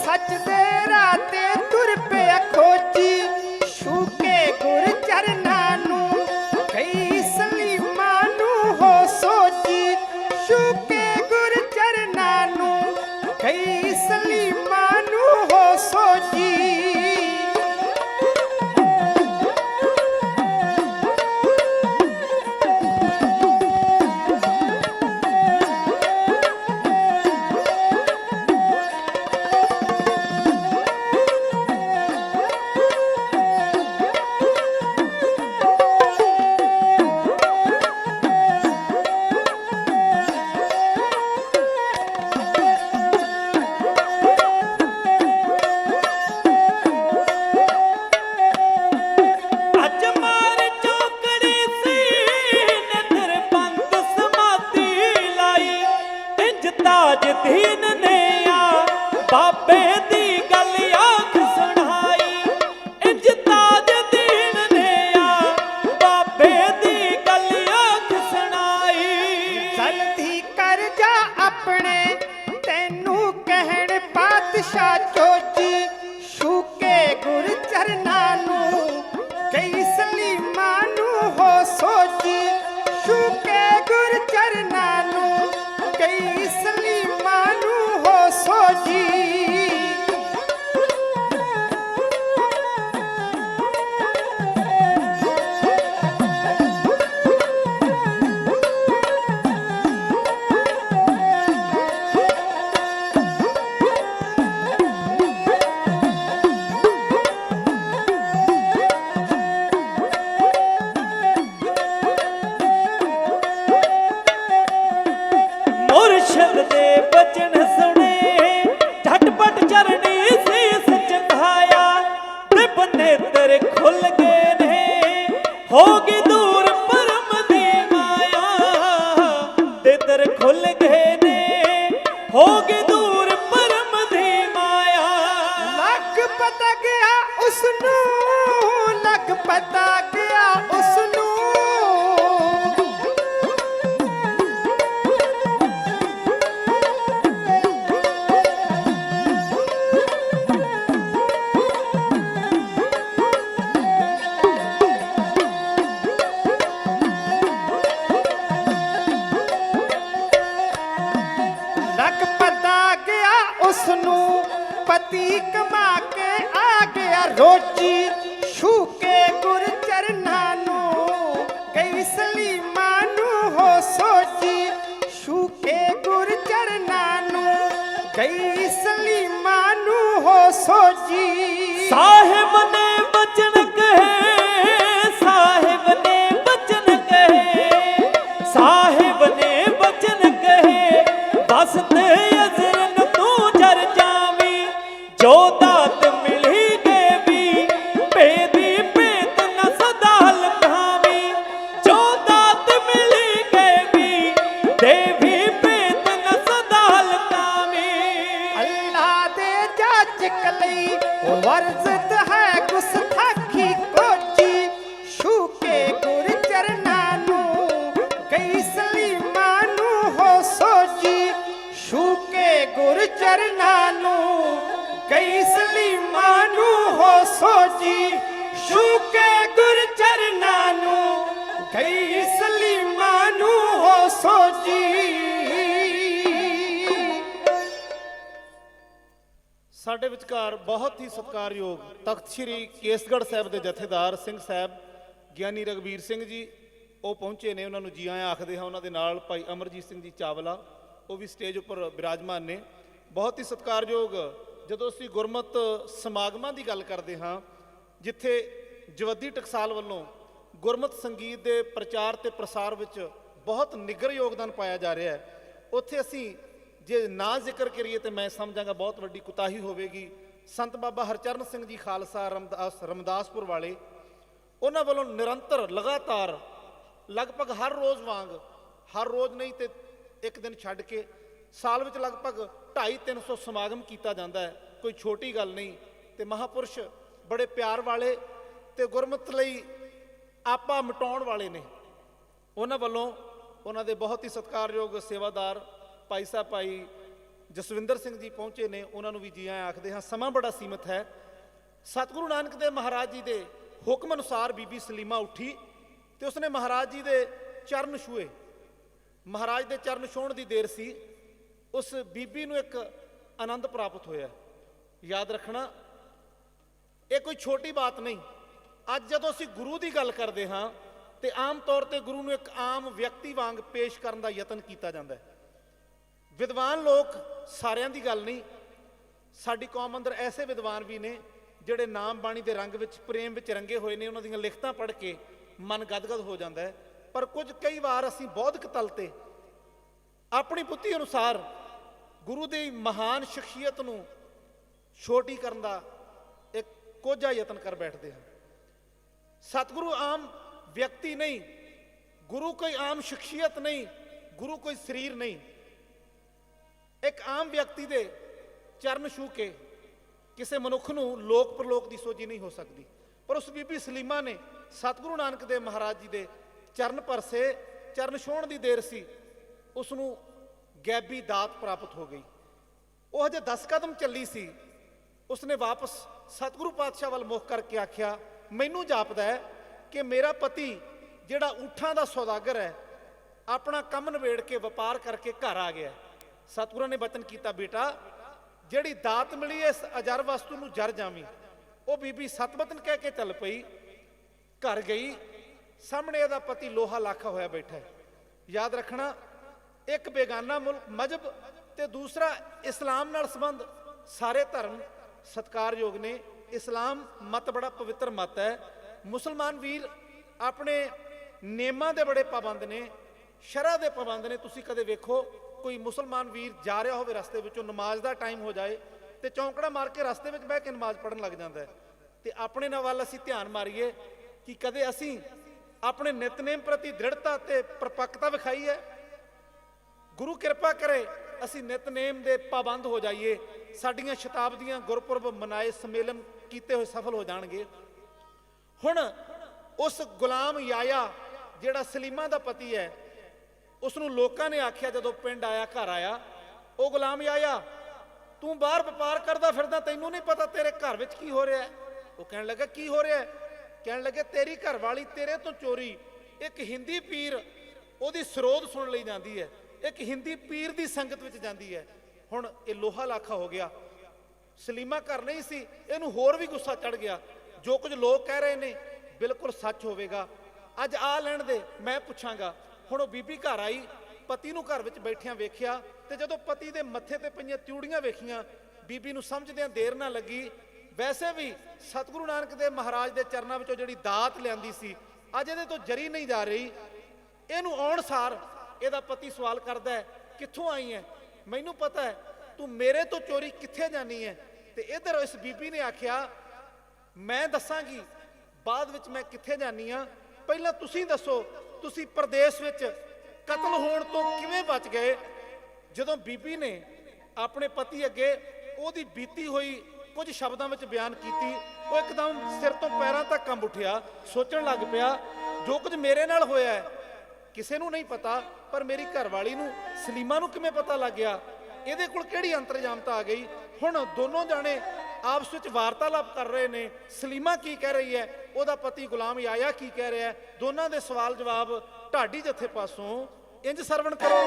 Speaker 2: ਸੱਚ ਦੇ ਰਾਹ ਤੇ ਤੁਰ ਪਿਆ ਖੋਜੀ, ਛੂਕੇ ਗੁਰ ਚਰਨਾਂ ਨੂੰ ਗਈ ਸਲੀਮਾ ਨੂੰ ਹੋ ਸੋਚੀ, ਛੂਕੇ ਗੁਰ ਚਰਨਾਂ ਨੂੰ ਗਈ ਸਲੀਮਾ ਨੂੰ ਹੋ ਸੋਚੀ।
Speaker 1: ਹੋ ਗਈ ਦੂਰ ਪਰਮ ਦੀ ਮਾਇਆ।
Speaker 2: ਲੱਗ ਪਤਾ ਗਿਆ ਉਸ ਨੂੰ, ਲੱਗ ਪਤਾ ਗਿਆ ਉਸ ਨੂੰ। ਲੱਗ ਪਤਾ ਗਿਆ ਉਸ ਨੂੰ, ਪਤੀ ਕਮਾ ਕੇ ਆ ਗਿਆ ਰੋਜੀ, ਛੂ ਕੇ ਗੁਰ ਚਰਨਾਂ ਨੂੰ ਗਈ ਸਲੀਮਾਂ ਨੂੰ ਹੋ ਸੋਚੀ, ਛੂ ਕੇ ਗੁਰ ਚਰਨਾਂ ਨੂੰ ਗਈ ਸਲੀਮਾਂ ਨੂੰ ਹੋ ਸੋਚੀ।
Speaker 1: ਸਾਹਿਬ ਨੇ ਬਚਨ ਕਹੇ, ਸਾਹਿਬ ਨੇ ਬਚਨ ਕਹੇ, ਸਾਹਿਬ ਨੇ ਬਚਨ ਕਹੇ, ਬਸ ਤੇ ਅਜ਼ਰਨ ਤੂੰ ਜਰ ਜਾਵੀਂ, ਜੋ ਦਾਤ ਮਿਲੀ ਦੇਵੀ ਭੇਦੀ ਭੇਤ ਨ ਸਦਾ ਲੁਕਾਵੀਂ, ਜੋ ਦਾਤ ਮਿਲੀ ਦੇਵੀ ਦੇਵੀ ਭੇਤ ਨ ਸਦਾ ਲੁਕਾਵੀਂ।
Speaker 2: ਅੱਲਾ ਦੇ ਜਾਚਕ ਲਈ ਵਰਜ਼ਤ ਹੈ ਗੁਸਤਾਖੀ ਕੋਚੀ, ਛੂ ਕੇ ਗੁਰ ਚਰਨਾਂ ਨੂੰ ਗਈ ਸਲੀਮਾਂ ਨੂੰ ਹੋ ਸੋਚੀ, ਛੂ ਕੇ ਗੁਰ ਚਰਨਾਂ ਨੂੰ ਗਈ ਸਲੀਮਾਂ ਨੂੰ ਹੋ ਸੋਚੀ, ਛੂ ਕੇ ਗੁਰ ਚਰਨਾਂ ਨੂੰ ਗਈ ਸਲੀਮਾਂ ਨੂੰ ਹੋ ਸੋਚੀ।
Speaker 3: ਸਾਡੇ ਵਿਚਕਾਰ ਬਹੁਤ ਹੀ ਸਤਿਕਾਰਯੋਗ ਤਖਤ ਸ੍ਰੀ ਕੇਸਗੜ੍ਹ ਸਾਹਿਬ ਦੇ ਜਥੇਦਾਰ ਸਿੰਘ ਸਾਹਿਬ ਗਿਆਨੀ ਰਘਬੀਰ ਸਿੰਘ ਜੀ ਉਹ ਪਹੁੰਚੇ ਨੇ। ਉਹਨਾਂ ਨੂੰ ਜੀ ਆਇਆਂ ਆਖਦੇ ਹਾਂ। ਉਹਨਾਂ ਦੇ ਨਾਲ ਭਾਈ ਅਮਰਜੀਤ ਸਿੰਘ ਜੀ ਚਾਵਲਾ ਉਹ ਵੀ ਸਟੇਜ ਉੱਪਰ ਬਿਰਾਜਮਾਨ ਨੇ। ਬਹੁਤ ਹੀ ਸਤਿਕਾਰਯੋਗ ਜਦੋਂ ਅਸੀਂ ਗੁਰਮਤ ਸਮਾਗਮਾਂ ਦੀ ਗੱਲ ਕਰਦੇ ਹਾਂ, ਜਿੱਥੇ ਜਵੱਦੀ ਟਕਸਾਲ ਵੱਲੋਂ ਗੁਰਮਤ ਸੰਗੀਤ ਦੇ ਪ੍ਰਚਾਰ ਤੇ ਪ੍ਰਸਾਰ ਵਿੱਚ ਬਹੁਤ ਨਿੱਘਰ ਯੋਗਦਾਨ ਪਾਇਆ ਜਾ ਰਿਹਾ ਹੈ, ਉੱਥੇ ਅਸੀਂ ਜੇ ਨਾ ਜ਼ਿਕਰ ਕਰੀਏ ਤਾਂ ਮੈਂ ਸਮਝਾਂਗਾ ਬਹੁਤ ਵੱਡੀ ਕੁਤਾਹੀ ਹੋਵੇਗੀ। ਸੰਤ ਬਾਬਾ ਹਰਚਰਨ ਸਿੰਘ ਜੀ ਖਾਲਸਾ ਰਮਦਾਸਪੁਰ ਵਾਲੇ, ਉਹਨਾਂ ਵੱਲੋਂ ਨਿਰੰਤਰ ਲਗਾਤਾਰ ਲਗਭਗ ਹਰ ਰੋਜ਼ ਵਾਂਗ, ਹਰ ਰੋਜ਼ ਨਹੀਂ ਤੇ ਇੱਕ ਦਿਨ ਛੱਡ ਕੇ ਸਾਲ ਵਿੱਚ ਲਗਭਗ 250-300 ਸਮਾਗਮ ਕੀਤਾ ਜਾਂਦਾ ਹੈ। ਕੋਈ ਛੋਟੀ ਗੱਲ ਨਹੀਂ। ਤੇ ਮਹਾਪੁਰਸ਼ ਬੜੇ ਪਿਆਰ ਵਾਲੇ ਤੇ ਗੁਰਮਤ ਲਈ ਆਪਾ ਮਿਟਾਉਣ ਵਾਲੇ ਨੇ। ਉਹਨਾਂ ਵੱਲੋਂ ਉਹਨਾਂ ਦੇ ਬਹੁਤ ਹੀ ਸਤਿਕਾਰਯੋਗ ਸੇਵਾਦਾਰ ਭਾਈ ਸਾਹਿਬ ਭਾਈ ਜਸਵਿੰਦਰ ਸਿੰਘ ਜੀ ਪਹੁੰਚੇ ਨੇ। ਉਹਨਾਂ ਨੂੰ ਵੀ ਜੀ ਆਇਆਂ ਆਖਦੇ ਹਾਂ। ਸਮਾਂ ਬੜਾ ਸੀਮਤ ਹੈ। ਸਤਿਗੁਰੂ ਨਾਨਕ ਦੇਵ ਮਹਾਰਾਜ ਜੀ ਦੇ ਹੁਕਮ ਅਨੁਸਾਰ ਬੀਬੀ ਸਲੀਮਾ ਉੱਠੀ ਤੇ ਉਸਨੇ ਮਹਾਰਾਜ ਜੀ ਦੇ ਚਰਨ ਛੂਏ। ਮਹਾਰਾਜ ਦੇ ਚਰਨ ਛੂਹਣ ਦੀ ਦੇਰ ਸੀ। ਉਸ ਬੀਬੀ ਨੂੰ ਇੱਕ ਆਨੰਦ ਪ੍ਰਾਪਤ ਹੋਇਆ। ਯਾਦ ਰੱਖਣਾ, ਇਹ ਕੋਈ ਛੋਟੀ ਬਾਤ ਨਹੀਂ। ਅੱਜ ਜਦੋਂ ਅਸੀਂ ਗੁਰੂ ਦੀ ਗੱਲ ਕਰਦੇ ਹਾਂ ਤੇ ਆਮ ਤੌਰ ਤੇ ਗੁਰੂ ਨੂੰ ਇੱਕ ਆਮ ਵਿਅਕਤੀ ਵਾਂਗ ਪੇਸ਼ ਕਰਨ ਦਾ ਯਤਨ ਕੀਤਾ ਜਾਂਦਾ ਹੈ। ਵਿਦਵਾਨ ਲੋਕ ਸਾਰਿਆਂ ਦੀ ਗੱਲ ਨਹੀਂ, ਸਾਡੀ ਕੌਮ ਅੰਦਰ ਐਸੇ ਵਿਦਵਾਨ ਵੀ ਨੇ ਜਿਹੜੇ ਨਾਮ ਬਾਣੀ ਦੇ ਰੰਗ ਵਿੱਚ ਪ੍ਰੇਮ ਵਿੱਚ ਰੰਗੇ ਹੋਏ ਨੇ। ਉਹਨਾਂ ਦੀਆਂ ਲਿਖਤਾਂ ਪੜ੍ਹ ਕੇ ਮਨ ਗਦਗਦ ਹੋ ਜਾਂਦਾ ਹੈ। ਪਰ ਕੁਝ ਕਈ ਵਾਰ ਅਸੀਂ ਬੌਧਿਕ ਤਲ ਤੇ ਆਪਣੀ ਬੁੱਧੀ ਅਨੁਸਾਰ ਗੁਰੂ ਦੀ ਮਹਾਨ ਸ਼ਖਸੀਅਤ ਨੂੰ ਛੋਟੀ ਕਰਨ ਦਾ ਇੱਕ ਕੋਝਾ ਯਤਨ ਕਰ ਬੈਠਦੇ ਹਾਂ। ਸਤਿਗੁਰੂ ਆਮ ਵਿਅਕਤੀ ਨਹੀਂ, ਗੁਰੂ ਕੋਈ ਆਮ ਸ਼ਖਸੀਅਤ ਨਹੀਂ, ਗੁਰੂ ਕੋਈ ਸਰੀਰ ਨਹੀਂ। ਇੱਕ ਆਮ ਵਿਅਕਤੀ ਦੇ ਚਰਨ ਛੂਹ ਕੇ ਕਿਸੇ ਮਨੁੱਖ ਨੂੰ ਲੋਕ ਪ੍ਰਲੋਕ ਦੀ ਸੋਝੀ ਨਹੀਂ ਹੋ ਸਕਦੀ। ਪਰ ਉਸ ਬੀਬੀ ਸਲੀਮਾ ਨੇ ਸਤਿਗੁਰੂ ਨਾਨਕ ਦੇਵ ਮਹਾਰਾਜ ਜੀ ਦੇ ਚਰਨ ਪਰਸੇ, ਚਰਨ ਛੂਹਣ ਦੀ ਦੇਰ ਸੀ, ਉਸ ਨੂੰ ਗੈਬੀ ਦਾਤ ਪ੍ਰਾਪਤ ਹੋ ਗਈ। ਉਹ ਹਜੇ 10 ਕਦਮ ਚੱਲੀ ਸੀ, ਉਸਨੇ ਵਾਪਸ ਸਤਿਗੁਰੂ ਪਾਤਸ਼ਾਹ ਵੱਲ ਮੁਖ ਕਰਕੇ ਆਖਿਆ, ਮੈਨੂੰ ਜਾਪਦਾ ਹੈ ਕਿ ਮੇਰਾ ਪਤੀ ਜਿਹੜਾ ਊਠਾਂ ਦਾ ਸੌਦਾਗਰ ਹੈ, ਆਪਣਾ ਕੰਮ ਨਿਬੇੜ ਕੇ ਵਪਾਰ ਕਰਕੇ ਘਰ ਆ ਗਿਆ। ਸਤਿਗੁਰਾਂ ਨੇ ਬਚਨ ਕੀਤਾ, ਬੇਟਾ ਜਿਹੜੀ ਦਾਤ ਮਿਲੀ ਇਸ ਅਜਰ ਵਸਤੂ ਨੂੰ ਜਰ ਜਾਵੀਂ। ਉਹ ਬੀਬੀ ਸਤਬਚਨ ਕਹਿ ਕੇ ਚੱਲ ਪਈ, ਘਰ ਗਈ। ਸਾਹਮਣੇ ਇਹਦਾ ਪਤੀ ਲੋਹਾ ਲਾਖਾ ਹੋਇਆ ਬੈਠਾ ਹੈ। ਯਾਦ ਰੱਖਣਾ, ਇੱਕ ਬੇਗਾਨਾ ਮੁਲਕ ਮਜ਼ਹਬ ਤੇ ਦੂਸਰਾ ਇਸਲਾਮ ਨਾਲ ਸੰਬੰਧ। ਸਾਰੇ ਧਰਮ ਸਤਿਕਾਰਯੋਗ ਨੇ। ਇਸਲਾਮ ਮਤ ਬੜਾ ਪਵਿੱਤਰ ਮਤ ਹੈ। ਮੁਸਲਮਾਨ ਵੀਰ ਆਪਣੇ ਨੇਮਾਂ ਦੇ ਬੜੇ ਪਾਬੰਦ ਨੇ, ਸ਼ਰਅ ਦੇ ਪਾਬੰਦ ਨੇ। ਤੁਸੀਂ ਕਦੇ ਵੇਖੋ ਕੋਈ ਮੁਸਲਮਾਨ ਵੀਰ ਜਾ ਰਿਹਾ ਹੋਵੇ ਰਸਤੇ ਵਿੱਚੋਂ, ਨਮਾਜ਼ ਦਾ ਟਾਈਮ ਹੋ ਜਾਏ ਤੇ ਚੌਂਕੜਾ ਮਾਰ ਕੇ ਰਸਤੇ ਵਿੱਚ ਬਹਿ ਕੇ ਨਮਾਜ਼ ਪੜ੍ਹਨ ਲੱਗ ਜਾਂਦਾ ਹੈ। ਤੇ ਆਪਣੇ ਨਾਲ ਵੱਲ ਅਸੀਂ ਧਿਆਨ ਮਾਰੀਏ ਕਿ ਕਦੇ ਅਸੀਂ ਆਪਣੇ ਨਿਤਨੇਮ ਪ੍ਰਤੀ ਦ੍ਰਿੜਤਾ ਤੇ ਪਰਪੱਕਤਾ ਵਿਖਾਈ ਹੈ। ਗੁਰੂ ਕਿਰਪਾ ਕਰੇ ਅਸੀਂ ਨਿਤਨੇਮ ਦੇ ਪਾਬੰਦ ਹੋ ਜਾਈਏ, ਸਾਡੀਆਂ ਸ਼ਤਾਬਦੀਆਂ ਗੁਰਪੁਰਬ ਮਨਾਏ ਸੰਮੇਲਨ ਕੀਤੇ ਹੋਏ ਸਫਲ ਹੋ ਜਾਣਗੇ। ਹੁਣ ਉਸ ਗੁਲਾਮ ਯਾਇਆ ਜਿਹੜਾ ਸਲੀਮਾ ਦਾ ਪਤੀ ਹੈ, ਉਸ ਨੂੰ ਲੋਕਾਂ ਨੇ ਆਖਿਆ ਜਦੋਂ ਪਿੰਡ ਆਇਆ, ਘਰ ਆਇਆ, ਉਹ ਗੁਲਾਮ ਯਾਇਆ ਤੂੰ ਬਾਹਰ ਵਪਾਰ ਕਰਦਾ ਫਿਰਦਾ, ਤੈਨੂੰ ਨਹੀਂ ਪਤਾ ਤੇਰੇ ਘਰ ਵਿੱਚ ਕੀ ਹੋ ਰਿਹਾ ਹੈ? ਉਹ ਕਹਿਣ ਲੱਗਾ ਕੀ ਹੋ ਰਿਹਾ ਹੈ? ਕਹਿਣ ਲੱਗੇ ਤੇਰੀ ਘਰਵਾਲੀ ਤੇਰੇ ਤੋਂ ਚੋਰੀ ਇੱਕ ਹਿੰਦੀ ਪੀਰ ਉਹਦੀ ਸਰੋਦ ਸੁਣ ਲਈ ਜਾਂਦੀ ਹੈ, ਇੱਕ ਹਿੰਦੀ ਪੀਰ ਦੀ ਸੰਗਤ ਵਿੱਚ ਜਾਂਦੀ ਹੈ। ਹੁਣ ਇਹ ਲੋਹਾ ਲਾਖਾ ਹੋ ਗਿਆ। ਸਲੀਮਾ ਘਰ ਨਹੀਂ ਸੀ, ਇਹਨੂੰ ਹੋਰ ਵੀ ਗੁੱਸਾ ਚੜ ਗਿਆ। ਜੋ ਕੁਝ ਲੋਕ ਕਹਿ ਰਹੇ ਨੇ ਬਿਲਕੁਲ ਸੱਚ ਹੋਵੇਗਾ, ਅੱਜ ਆ ਲੈਣ ਦੇ, ਮੈਂ ਪੁੱਛਾਂਗਾ। ਹੁਣ ਉਹ ਬੀਬੀ ਘਰ ਆਈ, ਪਤੀ ਨੂੰ ਘਰ ਵਿੱਚ ਬੈਠਿਆਂ ਵੇਖਿਆ, ਤੇ ਜਦੋਂ ਪਤੀ ਦੇ ਮੱਥੇ ਤੇ ਪਈਆਂ ਤਿਊੜੀਆਂ ਵੇਖੀਆਂ, ਬੀਬੀ ਨੂੰ ਸਮਝਦਿਆਂ ਦੇਰ ਨਾ ਲੱਗੀ। ਵੈਸੇ ਵੀ ਸਤਿਗੁਰੂ ਨਾਨਕ ਦੇਵ ਮਹਾਰਾਜ ਦੇ ਚਰਨਾਂ ਵਿੱਚੋਂ ਜਿਹੜੀ ਦਾਤ ਲਿਆਂਦੀ ਸੀ, ਅੱਜ ਇਹਦੇ ਤੋਂ ਜਰੀ ਨਹੀਂ ਜਾ ਰਹੀ। ਇਹਨੂੰ ਆਉਣ ਸਾਰ ਇਹਦਾ ਪਤੀ ਸਵਾਲ ਕਰਦਾ ਹੈ, ਕਿੱਥੋਂ ਆਈ ਹੈ? ਮੈਨੂੰ ਪਤਾ ਹੈ, ਤੂੰ ਮੇਰੇ ਤੋਂ ਚੋਰੀ ਕਿੱਥੇ ਜਾਨੀ ਹੈ? ਤੇ ਇਧਰ ਇਸ ਬੀਬੀ ਨੇ ਆਖਿਆ, ਮੈਂ ਦੱਸਾਂਗੀ ਬਾਅਦ ਵਿੱਚ ਮੈਂ ਕਿੱਥੇ ਜਾਨੀ ਆ, ਪਹਿਲਾਂ ਤੁਸੀਂ ਦੱਸੋ ਤੁਸੀਂ ਪ੍ਰਦੇਸ਼ ਵਿੱਚ ਕਤਲ ਹੋਣ ਤੋਂ ਕਿਵੇਂ ਬਚ ਗਏ? ਜਦੋਂ ਬੀਬੀ ਨੇ ਆਪਣੇ ਪਤੀ ਅੱਗੇ ਉਹਦੀ ਬੀਤੀ ਹੋਈ ਕੁਝ ਸ਼ਬਦਾਂ ਵਿੱਚ ਬਿਆਨ ਕੀਤੀ, ਉਹ ਇੱਕਦਮ ਸਿਰ ਤੋਂ ਪੈਰਾਂ ਤੱਕ ਕੰਬ ਉੱਠਿਆ, ਸੋਚਣ ਲੱਗ ਪਿਆ, ਜੋ ਕੁਝ ਮੇਰੇ ਨਾਲ ਹੋਇਆ ਹੈ ਕਿਸੇ ਨੂੰ ਨਹੀਂ ਪਤਾ, ਪਰ ਮੇਰੀ ਘਰਵਾਲੀ ਨੂੰ, ਸਲੀਮਾ ਨੂੰ ਕਿਵੇਂ ਪਤਾ ਲੱਗ ਗਿਆ? ਇਹਦੇ ਕੋਲ ਕਿਹੜੀ ਅੰਤਰਜਾਮਤਾ ਆ ਗਈ? ਹੁਣ ਦੋਨੋਂ ਜਾਣੇ ਆਪਸ ਵਿੱਚ ਵਾਰਤਾਲਾਪ ਕਰ ਰਹੇ ਨੇ। ਸਲੀਮਾ ਕੀ ਕਹਿ ਰਹੀ ਹੈ, ਉਹਦਾ ਪਤੀ ਗੁਲਾਮ ਯਾਇਆ ਕੀ ਕਹਿ ਰਿਹਾ ਹੈ। ਦੋਨਾਂ ਦੇ ਸਵਾਲ ਜਵਾਬ ਢਾਡੀ ਜਥੇ ਪਾਸੋਂ ਇੰਜ ਸਰਵਣ ਕਰੋ।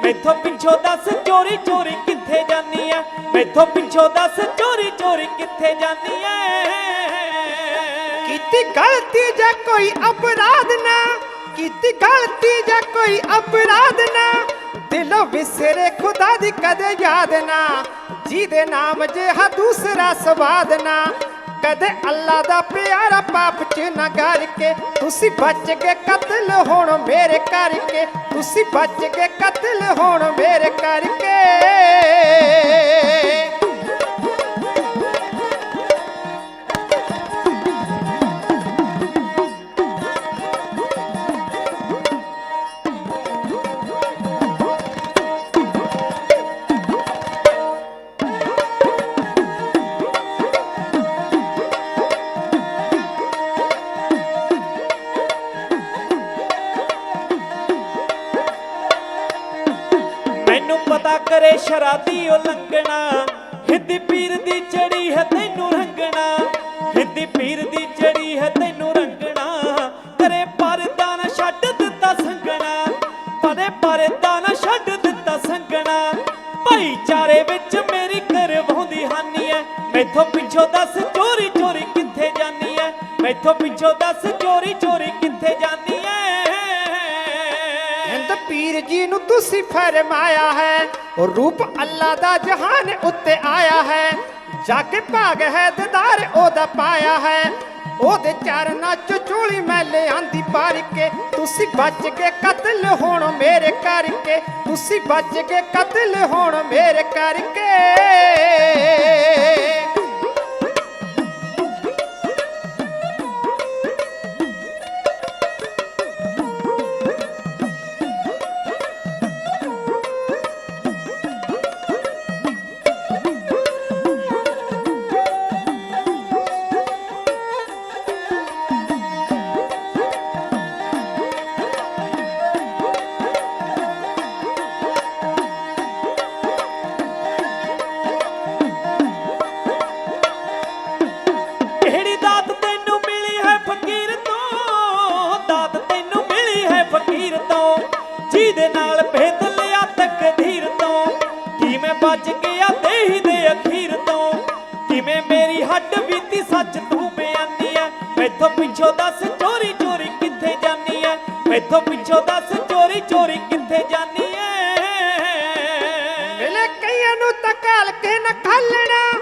Speaker 1: ਮੈਥੋਂ ਪਿੱਛੋਂ ਦੱਸ ਚੋਰੀ ਚੋਰੀ ਕਿੱਥੇ ਜਾਨੀ ਐ, ਮੈਥੋਂ ਪਿੱਛੋਂ ਦੱਸ ਚੋਰੀ ਚੋਰੀ ਕਿੱਥੇ ਜਾਨੀ ਐ।
Speaker 2: ਕੀਤੀ ਗਲਤੀ ਜਾਂ ਕੋਈ ਅਪਰਾਧ ਨਾ, ਕੀਤੀ ਗਲਤੀ ਜਾਂ ਕੋਈ ਅਪਰਾਧ ਨਾ, ਦਿਲੋਂ ਵਿਸਰੇ ਖੁਦਾ ਦੀ ਕਦੇ ਯਾਦ ਨਾ, ਜਿਹਦੇ ਨਾਮ ਜਿਹਾ ਦੂਸਰਾ ਸਵਾਦ ਨਾ, ਕਦੇ ਅੱਲਾ ਦਾ ਪਿਆਰਾ ਪਾਪ ਚ ਨਾ ਕਰਕੇ, ਤੁਸੀਂ ਬਚ ਕੇ ਕਤਲ ਹੋਣ ਮੇਰੇ ਕਰਕੇ, ਤੁਸੀਂ ਬਚ ਕੇ ਕਤਲ ਹੋਣ ਮੇਰੇ ਕਰਕੇ।
Speaker 1: ਪਤਾ ਕਰੇ ਸ਼ਰਾਦੀ ਉਲੰਘਣਾ, ਹਿੰਦੀ ਪੀਰ ਦੀ ਚੜੀ ਹੈ ਤੈਨੂੰ ਰੰਗਣਾ, ਹਿੰਦੀ ਪੀਰ ਦੀ ਚੜੀ ਹੈ ਤੈਨੂੰ ਰੰਗਣਾ, ਕਰੇ ਪਰਦਾ ਨਾ ਛੱਡ ਦਿੱਤਾ ਸੰਗਣਾ, ਪਰੇ ਪਰਦਾ ਨਾ ਛੱਡ ਦਿੱਤਾ ਸੰਗਣਾ, ਭਾਈਚਾਰੇ ਵਿੱਚ ਮੇਰੀ ਕਰਵਾਉਂਦੀ ਹਾਨੀ ਐ, ਮੈਥੋਂ ਪਿੱਛੋਂ ਦੱਸ ਚੋਰੀ ਚੋਰੀ ਕਿੱਥੇ ਜਾਨੀ ਐ, ਮੈਥੋਂ ਪਿੱਛੋਂ ਦੱਸ ਚੋਰੀ ਚੋਰੀ ਕਿੱਥੇ ਜਾਨੀ ਐ।
Speaker 2: ਪੀਰ ਜੀ ਨੂੰ ਤੁਸੀਂ ਫਰਮਾਇਆ ਹੈ, ਰੂਪ ਅੱਲਾ ਦਾ ਜਹਾਨ ਉੱਤੇ ਆਇਆ ਹੈ, ਜਾ ਕੇ ਭਾਗ ਹੈ ਦਿਦਾਰ ਉਹਦਾ ਪਾਇਆ ਹੈ, ਉਹਦੇ ਚਰਨਾਂ ਚ ਝੋਲੀ ਮੈਂ ਲਿਆਂਦੀ ਭਰ ਕੇ, ਤੁਸੀਂ ਬਚ ਕੇ ਕਤਲ ਹੋਣ ਮੇਰੇ ਕਰਕੇ, ਤੁਸੀਂ ਬਚ ਕੇ ਕਤਲ ਹੋਣ ਮੇਰੇ ਕਰਕੇ।
Speaker 1: ਹੀ ਦੇ ਅਖੀਰ ਤੋਂ ਕਿਵੇਂ ਮੇਰੀ ਹੱਡ ਬੀਤੀ ਸੱਚ ਤੂੰ ਬਿਆਨੀ ਐ ਮੈਥੋਂ ਪਿੱਛੋਂ ਦੱਸ ਚੋਰੀ ਚੋਰੀ ਕਿੱਥੇ ਜਾਨੀ ਐ ਮੈਥੋਂ ਪਿੱਛੋਂ ਦੱਸ ਚੋਰੀ ਚੋਰੀ ਕਿੱਥੇ ਜਾਨੀ ਐ
Speaker 2: ਮਿਲੇ ਕਈਆਂ ਨੂੰ ਤਾਂ ਕਾਲ ਕੇ ਨਾ ਖਾਲਣਾ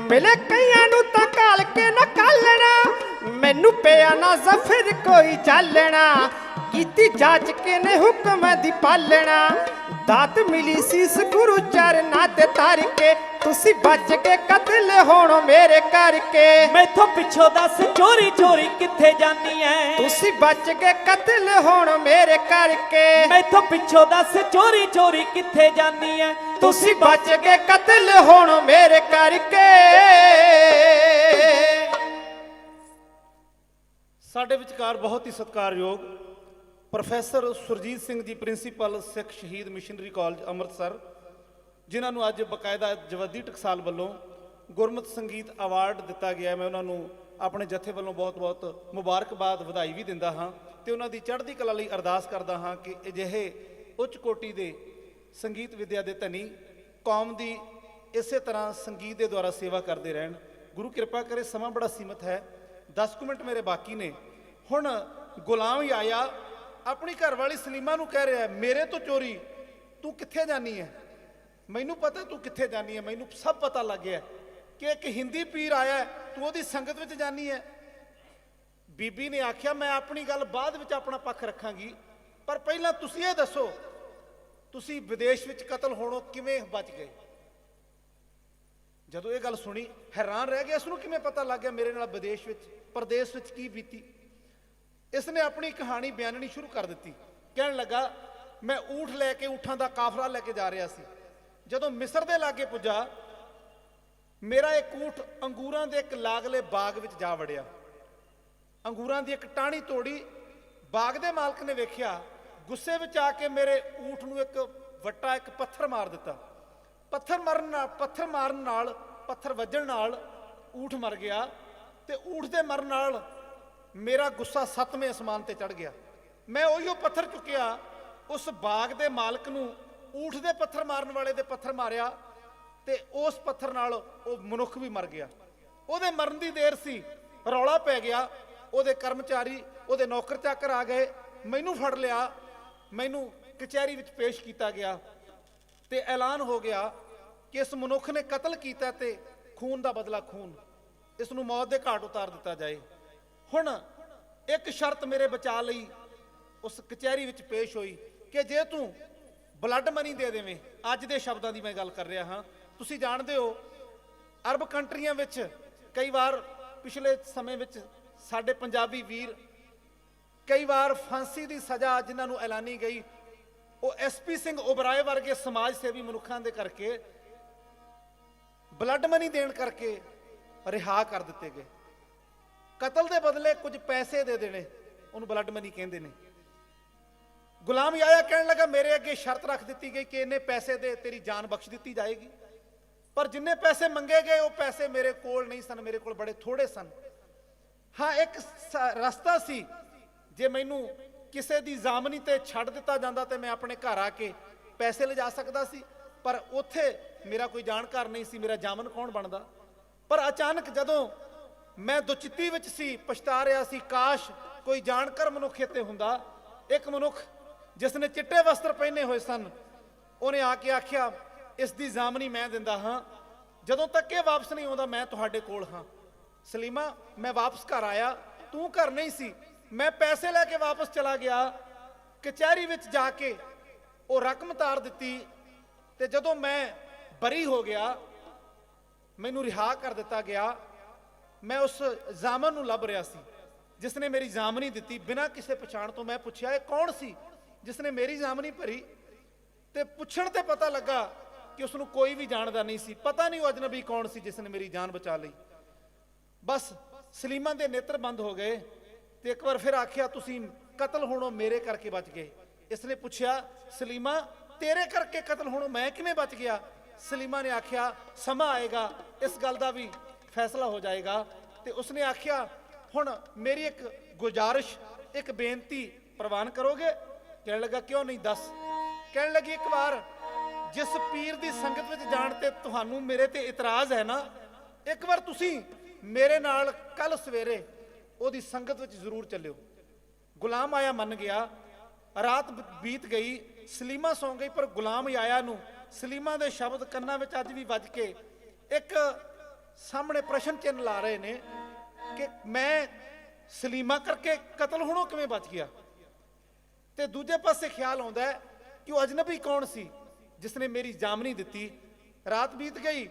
Speaker 2: ਮਿਲੇ ਕਈਆਂ ਨੂੰ ਤਾਂ ਕਾਲ ਕੇ ਨਾ ਖਾਲਣਾ ਮੈਨੂੰ ਪਿਆ ਨਾ ਜ਼ਫਰ ਕੋਈ ਚਾਲਣਾ ਕੀਤੀ ਜਾਂਚ ਕੇ ਨੇ ਹੁਕਮ ਦੀ ਪਾਲਣਾ ਦਾਤ ਮਿਲੀ ਸੀਸ ਗੁਰੂ ਚਰਨਾਂ ਤੇ ਧਰ ਕੇ ਤੁਸੀਂ ਬਚ ਕੇ ਕਤਲ ਹੋਣੋ ਮੇਰੇ ਕਰਕੇ
Speaker 1: ਮੈਥੋਂ ਪਿੱਛੋਂ ਦੱਸ ਚੋਰੀ ਚੋਰੀ ਕਿੱਥੇ ਜਾਨੀ ਐ
Speaker 2: ਤੁਸੀਂ ਬਚ ਕੇ ਕਤਲ ਹੋਣੋ ਮੇਰੇ ਕਰਕੇ
Speaker 1: ਮੈਥੋਂ ਪਿੱਛੋਂ ਦੱਸ ਚੋਰੀ ਚੋਰੀ ਕਿੱਥੇ ਜਾਨੀ ਐ
Speaker 2: ਤੁਸੀਂ ਬਚ ਕੇ ਕਤਲ ਹੋਣੋ ਮੇਰੇ ਕਰਕੇ
Speaker 3: ਸਾਡੇ ਵਿਚਕਾਰ ਬਹੁਤ ਹੀ ਸਤਿਕਾਰਯੋਗ ਪ੍ਰੋਫੈਸਰ ਸੁਰਜੀਤ ਸਿੰਘ ਜੀ ਪ੍ਰਿੰਸੀਪਲ ਸਿੱਖ ਸ਼ਹੀਦ ਮਿਸ਼ਨਰੀ ਕਾਲਜ ਅੰਮ੍ਰਿਤਸਰ ਜਿਨ੍ਹਾਂ ਨੂੰ ਅੱਜ ਬਕਾਇਦਾ ਜਵੱਦੀ ਟਕਸਾਲ ਵੱਲੋਂ ਗੁਰਮਤਿ ਸੰਗੀਤ ਅਵਾਰਡ ਦਿੱਤਾ ਗਿਆ ਮੈਂ ਉਹਨਾਂ ਨੂੰ ਆਪਣੇ ਜਥੇ ਵੱਲੋਂ ਬਹੁਤ-ਬਹੁਤ ਮੁਬਾਰਕਬਾਦ ਵਧਾਈ ਵੀ ਦਿੰਦਾ ਹਾਂ ਤੇ ਉਹਨਾਂ ਦੀ ਚੜ੍ਹਦੀ ਕਲਾ ਲਈ ਅਰਦਾਸ ਕਰਦਾ ਹਾਂ ਕਿ ਅਜਿਹੇ ਉੱਚ ਕੋਟੀ ਦੇ ਸੰਗੀਤ ਵਿਦਿਆ ਦੇ ਧਨੀ ਕੌਮ ਦੀ ਇਸੇ ਤਰ੍ਹਾਂ ਸੰਗੀਤ ਦੇ ਦੁਆਰਾ ਸੇਵਾ ਕਰਦੇ ਰਹਿਣ ਗੁਰੂ ਕਿਰਪਾ ਕਰੇ ਸਮਾਂ ਬੜਾ ਸੀਮਤ ਹੈ 10 ਮਿੰਟ ਮੇਰੇ ਬਾਕੀ ਨੇ ਹੁਣ ਗੁਲਾਮ ਹੀ ਆਇਆ ਆਪਣੀ ਘਰਵਾਲੀ ਸਲੀਮਾ ਨੂੰ ਕਹਿ ਰਿਹਾ ਮੇਰੇ ਤੋਂ ਚੋਰੀ ਤੂੰ ਕਿੱਥੇ ਜਾਨੀ ਹੈ ਮੈਨੂੰ ਪਤਾ ਤੂੰ ਕਿੱਥੇ ਜਾਨੀ ਹੈ ਮੈਨੂੰ ਸਭ ਪਤਾ ਲੱਗ ਗਿਆ ਕਿ ਇੱਕ ਹਿੰਦੀ ਪੀਰ ਆਇਆ ਤੂੰ ਉਹਦੀ ਸੰਗਤ ਵਿੱਚ ਜਾਨੀ ਹੈ ਬੀਬੀ ਨੇ ਆਖਿਆ ਮੈਂ ਆਪਣੀ ਗੱਲ ਬਾਅਦ ਵਿੱਚ ਆਪਣਾ ਪੱਖ ਰੱਖਾਂਗੀ ਪਰ ਪਹਿਲਾਂ ਤੁਸੀਂ ਇਹ ਦੱਸੋ ਤੁਸੀਂ ਵਿਦੇਸ਼ ਵਿੱਚ ਕਤਲ ਹੋਣੋਂ ਕਿਵੇਂ ਬਚ ਗਏ ਜਦੋਂ ਇਹ ਗੱਲ ਸੁਣੀ ਹੈਰਾਨ ਰਹਿ ਗਿਆ ਇਸ ਨੂੰ ਕਿਵੇਂ ਪਤਾ ਲੱਗ ਗਿਆ ਮੇਰੇ ਨਾਲ ਵਿਦੇਸ਼ ਵਿੱਚ ਪ੍ਰਦੇਸ਼ ਵਿੱਚ ਕੀ ਬੀਤੀ ਇਸ ਨੇ ਆਪਣੀ ਕਹਾਣੀ ਬਿਆਨਣੀ ਸ਼ੁਰੂ ਕਰ ਦਿੱਤੀ ਕਹਿਣ ਲੱਗਾ ਮੈਂ ਊਠ ਲੈ ਕੇ ਊਠਾਂ ਦਾ ਕਾਫਲਾ ਲੈ ਕੇ ਜਾ ਰਿਹਾ ਸੀ ਜਦੋਂ ਮਿਸਰ ਦੇ ਲਾਗੇ ਪੁੱਜਾ ਮੇਰਾ ਇੱਕ ਊਠ ਅੰਗੂਰਾਂ ਦੇ ਇੱਕ ਲਾਗਲੇ ਬਾਗ ਵਿੱਚ ਜਾ ਵੜਿਆ ਅੰਗੂਰਾਂ ਦੀ ਇੱਕ ਟਾਹਣੀ ਤੋੜੀ ਬਾਗ ਦੇ ਮਾਲਕ ਨੇ ਵੇਖਿਆ ਗੁੱਸੇ ਵਿੱਚ ਆ ਕੇ ਮੇਰੇ ਊਠ ਨੂੰ ਇੱਕ ਵੱਟਾ ਇੱਕ ਪੱਥਰ ਮਾਰ ਦਿੱਤਾ ਪੱਥਰ ਵੱਜਣ ਨਾਲ ਊਠ ਮਰ ਗਿਆ ਤੇ ਊਠ ਦੇ ਮਰਨ ਨਾਲ ਮੇਰਾ ਗੁੱਸਾ 7ਵੇਂ ਅਸਮਾਨ ਤੇ ਚੜ ਗਿਆ ਮੈਂ ਉਹੀਓ ਪੱਥਰ ਚੁੱਕਿਆ ਉਸ ਬਾਗ ਦੇ ਮਾਲਕ ਨੂੰ ਊਠ ਦੇ ਪੱਥਰ ਮਾਰਨ ਵਾਲੇ ਦੇ ਪੱਥਰ ਮਾਰਿਆ ਤੇ ਉਸ ਪੱਥਰ ਨਾਲ ਉਹ ਮਨੁੱਖ ਵੀ ਮਰ ਗਿਆ ਉਹਦੇ ਮਰਨ ਦੀ ਦੇਰ ਸੀ ਰੌਲਾ ਪੈ ਗਿਆ ਉਹਦੇ ਕਰਮਚਾਰੀ ਉਹਦੇ ਨੌਕਰ ਚਾਕਰ ਆ ਗਏ ਮੈਨੂੰ ਫੜ ਲਿਆ ਮੈਨੂੰ ਕਚਹਿਰੀ ਵਿੱਚ ਪੇਸ਼ ਕੀਤਾ ਗਿਆ ਤੇ ਐਲਾਨ ਹੋ ਗਿਆ ਕਿ ਇਸ ਮਨੁੱਖ ਨੇ ਕਤਲ ਕੀਤਾ ਤੇ ਖੂਨ ਦਾ ਬਦਲਾ ਖੂਨ ਇਸ ਨੂੰ ਮੌਤ ਦੇ ਘਾਟ ਉਤਾਰ ਦਿੱਤਾ ਜਾਏ ਹੁਣ ਇੱਕ ਸ਼ਰਤ ਮੇਰੇ ਬਚਾ ਲਈ ਉਸ ਕਚਹਿਰੀ ਵਿੱਚ ਪੇਸ਼ ਹੋਈ ਕਿ ਜੇ ਤੂੰ ਬਲੱਡ ਮਨੀ ਦੇ ਦੇਵੇਂ ਅੱਜ ਦੇ ਸ਼ਬਦਾਂ ਦੀ ਮੈਂ ਗੱਲ ਕਰ ਰਿਹਾ ਹਾਂ ਤੁਸੀਂ ਜਾਣਦੇ ਹੋ ਅਰਬ ਕੰਟਰੀਆਂ ਵਿੱਚ ਕਈ ਵਾਰ ਪਿਛਲੇ ਸਮੇਂ ਵਿੱਚ ਸਾਡੇ ਪੰਜਾਬੀ ਵੀਰ ਕਈ ਵਾਰ ਫਾਂਸੀ ਦੀ ਸਜ਼ਾ ਜਿਨ੍ਹਾਂ ਨੂੰ ਐਲਾਨੀ ਗਈ ਉਹ ਐਸਪੀ ਸਿੰਘ ਓਬਰਾਏ ਵਰਗੇ ਸਮਾਜ ਸੇਵੀ ਮਨੁੱਖਾਂ ਦੇ ਕਰਕੇ ਬਲੱਡ ਮਨੀ ਦੇਣ ਕਰਕੇ ਰਿਹਾ ਕਰ ਦਿੱਤੇ ਗਏ ਕਤਲ ਦੇ ਬਦਲੇ ਕੁਝ ਪੈਸੇ ਦੇ ਦੇਣੇ ਉਹਨੂੰ ਬਲੱਡ ਮਨੀ ਕਹਿੰਦੇ ਨੇ ਗੁਲਾਮ ਆਇਆ ਕਹਿਣ ਲੱਗਾ ਮੇਰੇ ਅੱਗੇ ਸ਼ਰਤ ਰੱਖ ਦਿੱਤੀ ਗਈ ਕਿ ਇੰਨੇ ਪੈਸੇ ਦੇ ਤੇਰੀ ਜਾਨ ਬਖਸ਼ ਦਿੱਤੀ ਜਾਏਗੀ ਪਰ ਜਿੰਨੇ ਪੈਸੇ ਮੰਗੇ ਗਏ ਉਹ ਪੈਸੇ ਮੇਰੇ ਕੋਲ ਨਹੀਂ ਸਨ ਮੇਰੇ ਕੋਲ ਬੜੇ ਥੋੜੇ ਸਨ ਹਾਂ ਇੱਕ ਰਸਤਾ ਸੀ ਜੇ ਮੈਨੂੰ ਕਿਸੇ ਦੀ ਜ਼ਾਮਨੀ ਤੇ ਛੱਡ ਦਿੱਤਾ ਜਾਂਦਾ ਤੇ ਮੈਂ ਆਪਣੇ ਘਰ ਆ ਕੇ ਪੈਸੇ ਲਿਜਾ ਸਕਦਾ ਸੀ ਪਰ ਉੱਥੇ ਮੇਰਾ ਕੋਈ ਜਾਣਕਾਰ ਨਹੀਂ ਸੀ ਮੇਰਾ ਜਾਮਨ ਕੌਣ ਬਣਦਾ ਪਰ ਅਚਾਨਕ ਜਦੋਂ ਮੈਂ ਦੁਚਿੱਤੀ ਵਿੱਚ ਸੀ ਪਛਤਾ ਰਿਹਾ ਸੀ ਕਾਸ਼ ਕੋਈ ਜਾਣਕਾਰ ਮਨੁੱਖ ਇੱਥੇ ਹੁੰਦਾ ਇੱਕ ਮਨੁੱਖ ਜਿਸ ਨੇ ਚਿੱਟੇ ਵਸਤਰ ਪਹਿਨੇ ਹੋਏ ਸਨ ਉਹਨੇ ਆ ਕੇ ਆਖਿਆ ਇਸ ਦੀ ਜ਼ਾਮਨੀ ਮੈਂ ਦਿੰਦਾ ਹਾਂ ਜਦੋਂ ਤੱਕ ਇਹ ਵਾਪਸ ਨਹੀਂ ਆਉਂਦਾ ਮੈਂ ਤੁਹਾਡੇ ਕੋਲ ਹਾਂ ਸਲੀਮਾ ਮੈਂ ਵਾਪਸ ਘਰ ਆਇਆ ਤੂੰ ਘਰ ਨਹੀਂ ਸੀ ਮੈਂ ਪੈਸੇ ਲੈ ਕੇ ਵਾਪਸ ਚਲਾ ਗਿਆ ਕਚਹਿਰੀ ਵਿੱਚ ਜਾ ਕੇ ਉਹ ਰਕਮ ਤਾਰ ਦਿੱਤੀ ਤੇ ਜਦੋਂ ਮੈਂ ਬਰੀ ਹੋ ਗਿਆ ਮੈਨੂੰ ਰਿਹਾ ਕਰ ਦਿੱਤਾ ਗਿਆ ਮੈਂ ਉਸ ਜ਼ਾਮਨ ਨੂੰ ਲੱਭ ਰਿਹਾ ਸੀ ਜਿਸ ਨੇ ਮੇਰੀ ਜ਼ਾਮਨੀ ਦਿੱਤੀ ਬਿਨਾਂ ਕਿਸੇ ਪਛਾਣ ਤੋਂ ਮੈਂ ਪੁੱਛਿਆ ਇਹ ਕੌਣ ਸੀ ਜਿਸ ਨੇ ਮੇਰੀ ਜ਼ਾਮਨੀ ਭਰੀ ਤੇ ਪੁੱਛਣ ਤੇ ਪਤਾ ਲੱਗਾ ਕਿ ਉਸ ਨੂੰ ਕੋਈ ਵੀ ਜਾਣਦਾ ਨਹੀਂ ਸੀ ਪਤਾ ਨਹੀਂ ਉਹ ਅਜਨਬੀ ਕੌਣ ਸੀ ਜਿਸ ਨੇ ਮੇਰੀ ਜਾਨ ਬਚਾ ਲਈ ਬਸ ਸਲੀਮਾ ਦੇ ਨੇਤਰ ਬੰਦ ਹੋ ਗਏ ਤੇ ਇੱਕ ਵਾਰ ਫਿਰ ਆਖਿਆ ਤੁਸੀਂ ਕਤਲ ਹੋਣੋਂ ਮੇਰੇ ਕਰਕੇ ਬਚ ਗਏ ਇਸ ਨੇ ਪੁੱਛਿਆ ਸਲੀਮਾ ਤੇਰੇ ਕਰਕੇ ਕਤਲ ਹੋਣੋਂ ਮੈਂ ਕਿਵੇਂ ਬਚ ਗਿਆ ਸਲੀਮਾ ਨੇ ਆਖਿਆ ਸਮਾਂ ਆਏਗਾ ਇਸ ਗੱਲ ਦਾ ਵੀ ਫੈਸਲਾ ਹੋ ਜਾਏਗਾ ਤੇ ਉਸਨੇ ਆਖਿਆ ਹੁਣ ਮੇਰੀ ਇੱਕ ਗੁਜ਼ਾਰਿਸ਼ ਇੱਕ ਬੇਨਤੀ ਪ੍ਰਵਾਨ ਕਰੋਗੇ ਕਹਿਣ ਲੱਗਾ ਕਿਉਂ ਨਹੀਂ ਦੱਸ ਕਹਿਣ ਲੱਗੀ ਇੱਕ ਵਾਰ ਜਿਸ ਪੀਰ ਦੀ ਸੰਗਤ ਵਿੱਚ ਜਾਣ ਤੇ ਤੁਹਾਨੂੰ ਮੇਰੇ ਤੇ ਇਤਰਾਜ਼ ਹੈ ਨਾ, ਇੱਕ ਵਾਰ ਤੁਸੀਂ ਮੇਰੇ ਨਾਲ ਕੱਲ ਸਵੇਰੇ ਉਹਦੀ ਸੰਗਤ ਵਿੱਚ ਜ਼ਰੂਰ ਚੱਲਿਓ। ਗੁਲਾਮ ਆਇਆ ਮੰਨ ਗਿਆ, ਰਾਤ ਬੀਤ ਗਈ, ਸਲੀਮਾ ਸੌਂ ਗਈ, ਪਰ ਗੁਲਾਮ ਆਇਆ ਨੂੰ ਸਲੀਮਾ ਦੇ ਸ਼ਬਦ ਕੰਨਾਂ ਵਿੱਚ ਅੱਜ ਵੀ ਵੱਜ ਕੇ ਇੱਕ ਸਾਹਮਣੇ ਪ੍ਰਸ਼ਨ ਚਿੰਨ੍ਹ ਲਾ ਰਹੇ ਨੇ ਕਿ ਮੈਂ ਸਲੀਮਾ ਕਰਕੇ ਕਤਲ ਹੋਣੋਂ ਕਿਵੇਂ ਬਚ ਗਿਆ। ਤੇ ਦੂਜੇ ਪਾਸੇ ਖਿਆਲ ਆਉਂਦਾ ਹੈ ਕਿ ਉਹ ਅਜਨਬੀ ਕੌਣ ਸੀ ਜਿਸ ਨੇ ਮੇਰੀ ਜਾਮਨੀ ਦਿੱਤੀ। ਰਾਤ ਬੀਤ ਗਈ,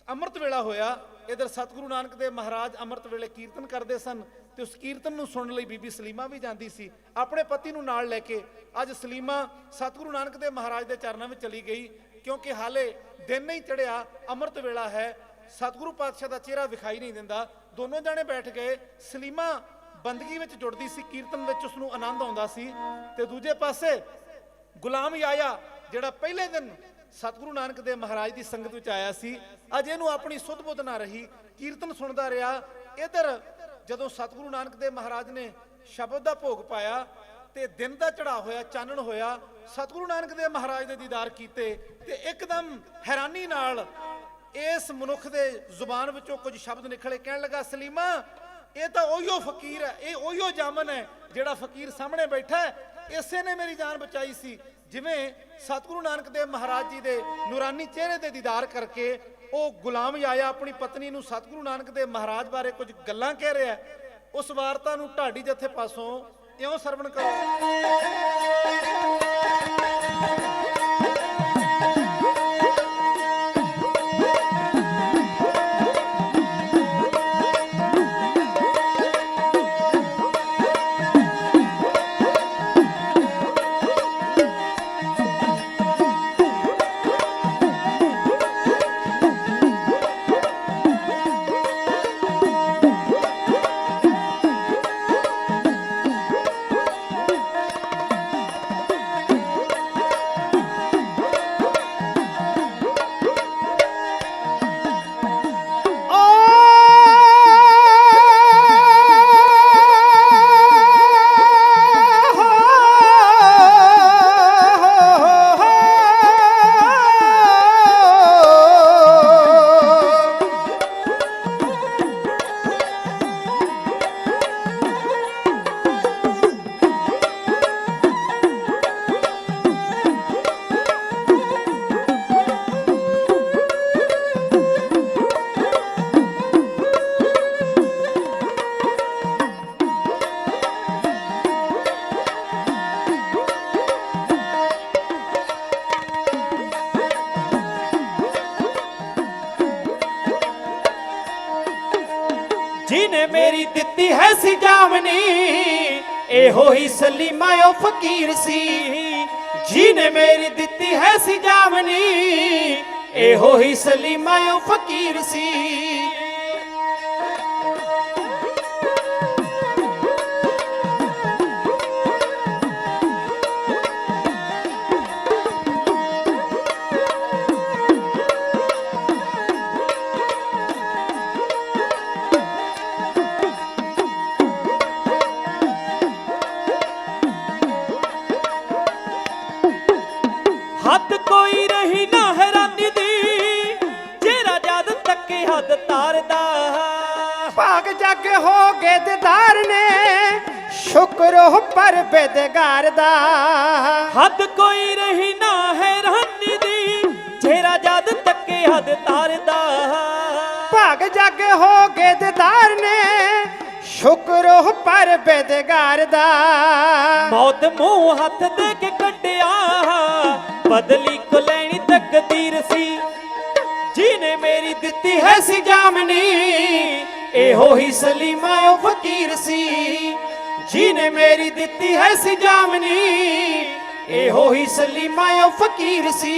Speaker 3: ਅੰਮ੍ਰਿਤ ਵੇਲਾ ਹੋਇਆ, ਇਧਰ ਸਤਿਗੁਰੂ ਨਾਨਕ ਦੇਵ ਮਹਾਰਾਜ ਅੰਮ੍ਰਿਤ ਵੇਲੇ ਕੀਰਤਨ ਕਰਦੇ ਸਨ ਤੇ ਉਸ ਕੀਰਤਨ ਨੂੰ ਸੁਣਨ ਲਈ ਬੀਬੀ ਸਲੀਮਾ ਵੀ ਜਾਂਦੀ ਸੀ ਆਪਣੇ ਪਤੀ ਨੂੰ ਨਾਲ ਲੈ ਕੇ। ਅੱਜ ਸਲੀਮਾ ਸਤਿਗੁਰੂ ਨਾਨਕ ਦੇਵ ਮਹਾਰਾਜ ਦੇ ਚਰਨਾਂ ਵਿੱਚ ਚਲੀ ਗਈ, ਕਿਉਂਕਿ ਹਾਲੇ ਦਿਨ ਨਹੀਂ ਚੜਿਆ, ਅੰਮ੍ਰਿਤ ਵੇਲਾ ਹੈ, ਸਤਿਗੁਰੂ ਪਾਤਸ਼ਾਹ ਦਾ ਚਿਹਰਾ ਵਿਖਾਈ ਨਹੀਂ ਦਿੰਦਾ। ਦੋਨੋਂ ਜਾਣੇ ਬੈਠ ਗਏ। ਸਲੀਮਾ ਬੰਦਗੀ ਵਿੱਚ ਜੁੜਦੀ ਸੀ, ਕੀਰਤਨ ਵਿੱਚ ਉਸ ਨੂੰ ਆਨੰਦ ਆਉਂਦਾ ਸੀ, ਤੇ ਦੂਜੇ ਪਾਸੇ ਗੁਲਾਮ ਆਇਆ ਜਿਹੜਾ ਪਹਿਲੇ ਦਿਨ ਸਤਿਗੁਰੂ ਨਾਨਕ ਦੇਵ ਮਹਾਰਾਜ ਦੀ ਸੰਗਤ ਵਿੱਚ ਆਇਆ ਸੀ, ਅੱਜ ਇਹਨੂੰ ਆਪਣੀ ਸੁੱਧ ਬੁੱਧ ਨਾ ਰਹੀ, ਕੀਰਤਨ ਸੁਣਦਾ ਰਿਹਾ। ਇਧਰ ਜਦੋਂ ਸਤਿਗੁਰੂ ਨਾਨਕ ਦੇਵ ਮਹਾਰਾਜ ਨੇ ਸ਼ਬਦ ਦਾ ਭੋਗ ਪਾਇਆ ਤੇ ਦਿਨ ਦਾ ਚੜਾ ਹੋਇਆ, ਚਾਨਣ ਹੋਇਆ, ਸਤਿਗੁਰੂ ਨਾਨਕ ਦੇਵ ਮਹਾਰਾਜ ਦੇ ਦੀਦਾਰ ਕੀਤੇ ਤੇ ਇੱਕਦਮ ਹੈਰਾਨੀ ਨਾਲ ਇਸ ਮਨੁੱਖ ਦੇ ਜ਼ੁਬਾਨ ਵਿੱਚੋਂ ਕੁਝ ਸ਼ਬਦ ਨਿਕਲੇ। ਕਹਿਣ ਲੱਗਾ, ਸਲੀਮਾ ਇਹ ਤਾਂ ਉਹੀਓ ਫਕੀਰ ਹੈ, ਇਹ ਉਹੀਓ ਜਾਮਨ ਹੈ ਜਿਹੜਾ ਫਕੀਰ ਸਾਹਮਣੇ ਬੈਠਾ ਹੈ, ਇਸੇ ਨੇ ਮੇਰੀ ਜਾਨ ਬਚਾਈ ਸੀ। ਜਿਵੇਂ ਸਤਿਗੁਰੂ ਨਾਨਕ ਦੇਵ ਮਹਾਰਾਜ ਜੀ ਦੇ ਨੂਰਾਨੀ ਚਿਹਰੇ ਦੇ ਦੀਦਾਰ ਕਰਕੇ ਉਹ ਗੁਲਾਮ ਆਇਆ ਆਪਣੀ ਪਤਨੀ ਨੂੰ ਸਤਿਗੁਰੂ ਨਾਨਕ ਦੇਵ ਮਹਾਰਾਜ ਬਾਰੇ ਕੁਝ ਗੱਲਾਂ ਕਹਿ ਰਿਹਾ। ਉਸ ਵਾਰਤਾ ਨੂੰ ਢਾਡੀ ਜਥੇ ਪਾਸੋਂ ਇਉਂ ਸਰਵਣ ਕਰੋ।
Speaker 1: जिने मेरी दिती है सी जामनी, एहो ही सलीमा ओ फकीर सी। जिने मेरी दिती है सी जामनी, एहो ही सलीमा ओ फकीर सी। हद कोई रही ना हैरानी दी, जेरा जद तके हद तारदा।
Speaker 2: भाग जग हो गए दीदार ने, शुक्र हो पर बेदगार दा।
Speaker 1: हद कोई रही ना हैरानी दी, जेरा जद तके हद तारदा।
Speaker 2: भाग जग हो गए दीदार ने, शुक्र हो पर बेदगार दा।
Speaker 1: मौत मुंह हथ दे के कटिया, बदली को लैनी तकदीर सी। जिने मेरी दिती है सी जामनी, एहो ही सलीमा ओ फकीर सी। जिने मेरी दिती है सी जामनी, एहो ही सलीमा ओ फकीर सी।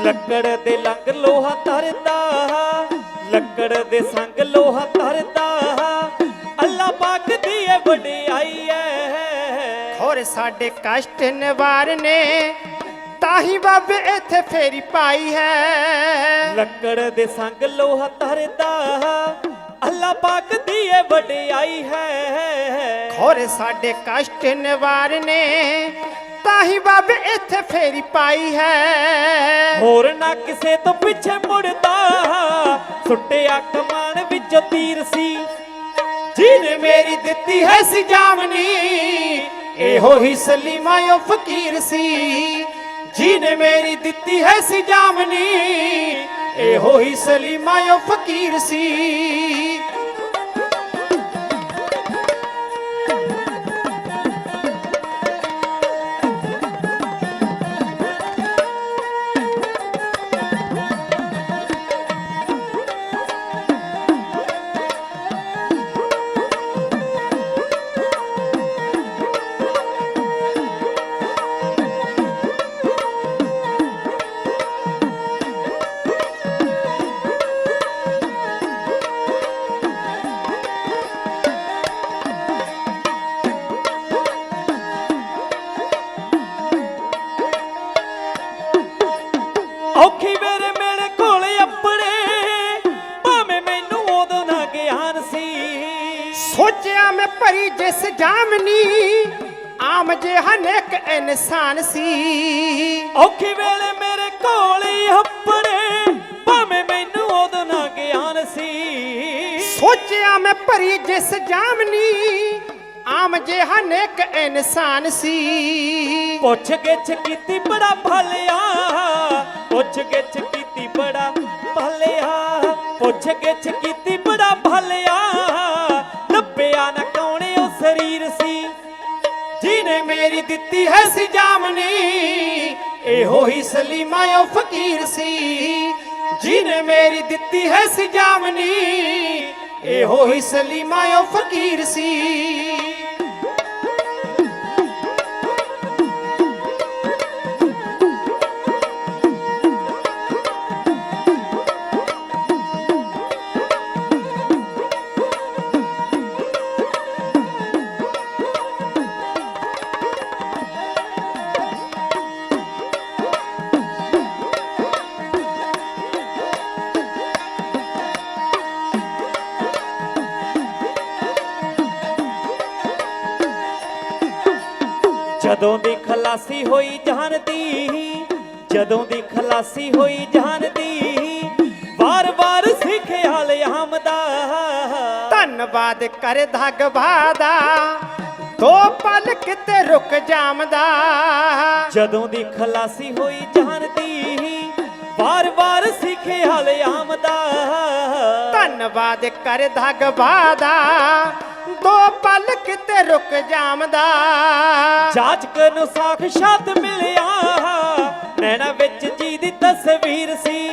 Speaker 1: ਲੱਕੜ ਦੇ ਲੰਗ ਲੋਹਾ ਤਰਦਾ, ਲੱਕੜ ਦੇ ਸੰਗ ਲੋਹਾ ਤਰਦਾ। ਅੱਲਾ ਪਾਕ ਦੀ ਏ ਵਡਿਆਈ ਐ,
Speaker 2: ਖੋਰ ਸਾਡੇ ਕਸ਼ਟ ਨਿਵਾਰਨੇ, ਤਾਹੀ ਬਾਬੇ ਇੱਥੇ ਫੇਰੀ ਪਾਈ ਹੈ।
Speaker 1: ਲੱਕੜ ਦੇ ਸੰਗ ਲੋਹਾ ਧਰਦਾ, ਅੱਲਾ ਪਾਕ ਦੀ ਇਹ ਵਡਿਆਈ ਹੈ।
Speaker 2: ਖੋਰ ਸਾਡੇ ਕਸ਼ਟ ਨਿਵਾਰਨੇ, ਤਾਹੀ ਬਾਬੇ ਇੱਥੇ ਫੇਰੀ ਪਾਈ ਹੈ।
Speaker 1: ਹੋਰ ਨਾ ਕਿਸੇ ਤੋਂ ਪਿੱਛੇ ਮੁੜਦਾ, ਸੁੱਟਿਆ ਕਮਾਨ ਵਿੱਚੋਂ ਤੀਰ ਸੀ।
Speaker 2: ਜਿਹਨੇ ਮੇਰੀ ਦਿੱਤੀ ਹੈ ਸੀ ਜਾਮਨੀ, ਇਹੋ ਹੀ ਸਲੀਮਾ ਓ ਫਕੀਰ ਸੀ। ਜਿਹਨੇ ਮੇਰੀ ਦਿੱਤੀ ਹੈ ਸੀ ਜਾਮਨੀ, ਇਹੋ ਹੀ ਸਲੀਮਾ ਓ ਫਕੀਰ ਸੀ।
Speaker 1: ਔਖੀ ਵੇਰੇ ਮੇਰੇ ਕੋਲ ਆਪਣੇ, ਭਾਵੇਂ ਮੈਨੂੰ ਉਦੋਂ ਨਾ ਗਿਆਨ ਸੀ।
Speaker 2: ਸੋਚਿਆ ਮੈਂ ਭਰੀ ਜਿਸ ਜਾਮਨੀ, ਆਮ ਜਿਹਾ ਨੇਕ ਇਨਸਾਨ ਸੀ।
Speaker 1: ਔਖੀ ਵੇਲੇ ਮੇਰੇ ਕੋਲ ਆਪਣੇ, ਭਾਵੇਂ ਮੈਨੂੰ ਉਦੋਂ ਨਾ ਗਿਆਨ ਸੀ।
Speaker 2: ਸੋਚਿਆ ਮੈਂ ਭਰੀ ਜਿਸ ਜਾਮਨੀ, ਆਮ ਜਿਹਾ ਨੇਕ ਇਨਸਾਨ ਸੀ।
Speaker 1: ਪੁੱਛ ਗਿੱਛ ਕੀਤੀ ਬੜਾ ਭਲਿਆ, ਪੁੱਛ ਗਿੱਛ ਕੀਤੀ ਬੜਾ ਭਲਿਆ, ਪੁੱਛ ਗਿੱਛ ਕੀਤੀ ਬੜਾ ਭਲਿਆ, ਲੱਭਿਆ ਨਾ ਕੌਣ ਉਹ ਸਰੀਰ ਸੀ।
Speaker 2: ਜਿਹਨੇ ਮੇਰੀ ਦਿੱਤੀ ਹੈ ਸੀ ਜਾਮਨੀ, ਇਹੋ ਹੀ ਸਲੀਮਾ ਓ ਫਕੀਰ ਸੀ। ਜਿਹਨੇ ਮੇਰੀ ਦਿੱਤੀ ਹੈ ਸੀ ਜਾਮਨੀ, ਇਹੋ ਹੀ ਸਲੀਮਾ ਓ ਫਕੀਰ ਸੀ।
Speaker 1: ਜਦੋਂ ਦੀ ਖਲਾਸੀ ਹੋਈ ਜਹਾਨ ਦੀ, ਜਦੋਂ ਦੀ ਖਲਾਸੀ ਹੋਈ ਜਹਾਨ ਦੀ, ਵਾਰ-ਵਾਰ ਸੀ ਖਿਆਲ ਆਮਦਾ।
Speaker 2: ਧੰਨਵਾਦ ਕਰਦਾ ਗਵਾਦਾ, ਦੋ ਪਲ ਕਿਤੇ ਰੁਕ ਜਾਮਦਾ।
Speaker 1: ਜਦੋਂ ਦੀ ਖਲਾਸੀ ਹੋਈ ਜਹਾਨ ਦੀ, ਵਾਰ-ਵਾਰ ਸੀ ਖਿਆਲ ਆਮਦਾ।
Speaker 2: ਧੰਨਵਾਦ ਕਰਦਾ ਗਵਾਦਾ, ਦੋ ਪਲ ਕਿਤੇ ਰੁਕ ਜਾਮਦਾ।
Speaker 1: ਜਾਚਕ ਨੂੰ ਸਾਖਸ਼ਾਤ ਮਿਲਿਆ, ਨੈਣਾ ਵਿੱਚ ਜੀ ਦੀ ਤਸਵੀਰ ਸੀ।